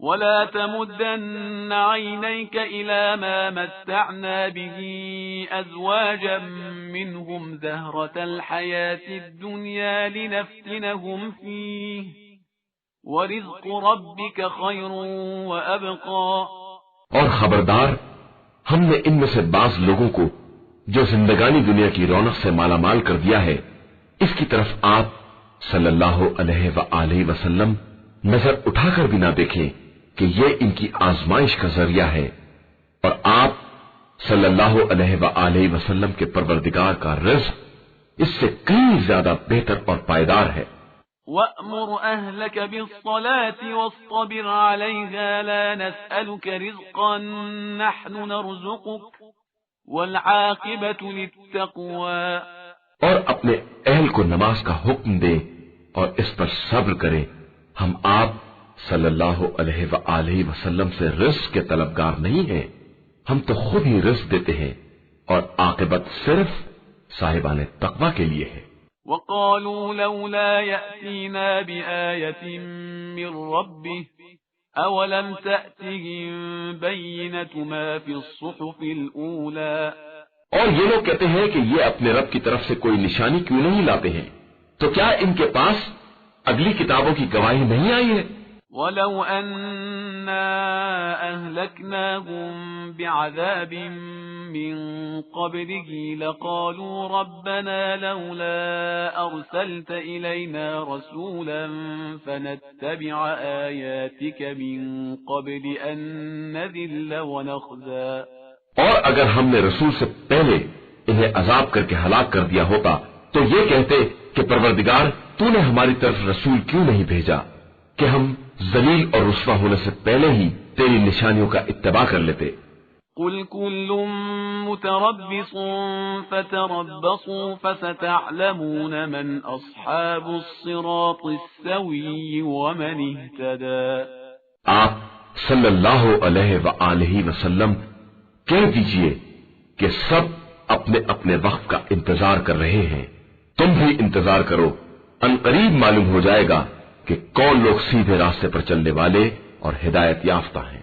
ولا تمدن عينيك إلى ما متعنا به أزواجا منهم زهرة الحياة الدنيا لنفتنهم فيه ورزق ربك خير وأبقى۔ اور خبردار، ہم نے ان میں سے بعض لوگوں کو جو زندگانی دنیا کی رونق سے مالا مال کر دیا ہے، اس کی طرف آپ صلی اللہ علیہ وآلہ وسلم نظر اٹھا کر بھی نہ دیکھیں کہ یہ ان کی آزمائش کا ذریعہ ہے، اور آپ صلی اللہ علیہ وآلہ وسلم کے پروردگار کا رزق اس سے کئی زیادہ بہتر اور پائیدار ہے۔ وَأْمُرْ أَهْلَكَ بِالصَّلَاةِ وَاصْطَبِرْ عَلَيْهَا لَا نَسْأَلُكَ رِزْقًا نَحْنُ نَرْزُقُكَ وَالْعَاقِبَةُ لِلتَّقْوَى۔ اور اپنے اہل کو نماز کا حکم دیں اور اس پر صبر کریں، ہم آپ صلی اللہ علیہ وآلہ وسلم سے رزق کے طلبگار نہیں ہیں، ہم تو خود ہی رزق دیتے ہیں، اور عاقبت صرف صاحبان تقوی کے لیے ہے۔ وَقَالُوا لَوْلَا يَأْتِينَا بِآيَةٍ مِّن رَّبِّهِ أَوَلَمْ تَأْتِهِم بَيِّنَةُ مَا فِي الصُّحُفِ الْأُولَى۔ اور یہ لوگ کہتے ہیں کہ یہ اپنے رب کی طرف سے کوئی نشانی کیوں نہیں لاتے ہیں؟ تو کیا ان کے پاس اگلی کتابوں کی گواہی نہیں آئی ہے؟ وَلَوْ أَنَّا أَهْلَكْنَاهُم بِعَذَابٍ مِّن قَبْلِهِ لَقَالُوا رَبَّنَا لَوْلَا أَرْسَلْتَ إِلَيْنَا رَسُولًا فَنَتَّبِعَ آيَاتِكَ مِن قَبْلِ أَن نَّذِلَّ وَنَخْزَىٰ۔ اور اگر ہم نے رسول سے پہلے انہیں عذاب کر کے ہلاک کر دیا ہوتا تو یہ کہتے کہ پروردگار تو نے ہماری طرف رسول کیوں نہیں بھیجا کہ ہم ذلیل اور رسوا ہونے سے پہلے ہی تیری نشانیوں کا اتباع کر لیتے۔ قُلْ كُلٌّ مُتَرَبِّصٌ فَتَرَبَّصُوا فَسَتَعْلَمُونَ مَنْ أَصْحَابُ الصِّرَاطِ السَّوِيِّ وَمَنِ اهْتَدَىٰ۔ آپ صلی اللہ علیہ وآلہ وسلم کہہ دیجئے کہ سب اپنے اپنے وقت کا انتظار کر رہے ہیں، تم بھی انتظار کرو، ان قریب معلوم ہو جائے گا کہ کون لوگ سیدھے راستے پر چلنے والے اور ہدایت یافتہ ہیں۔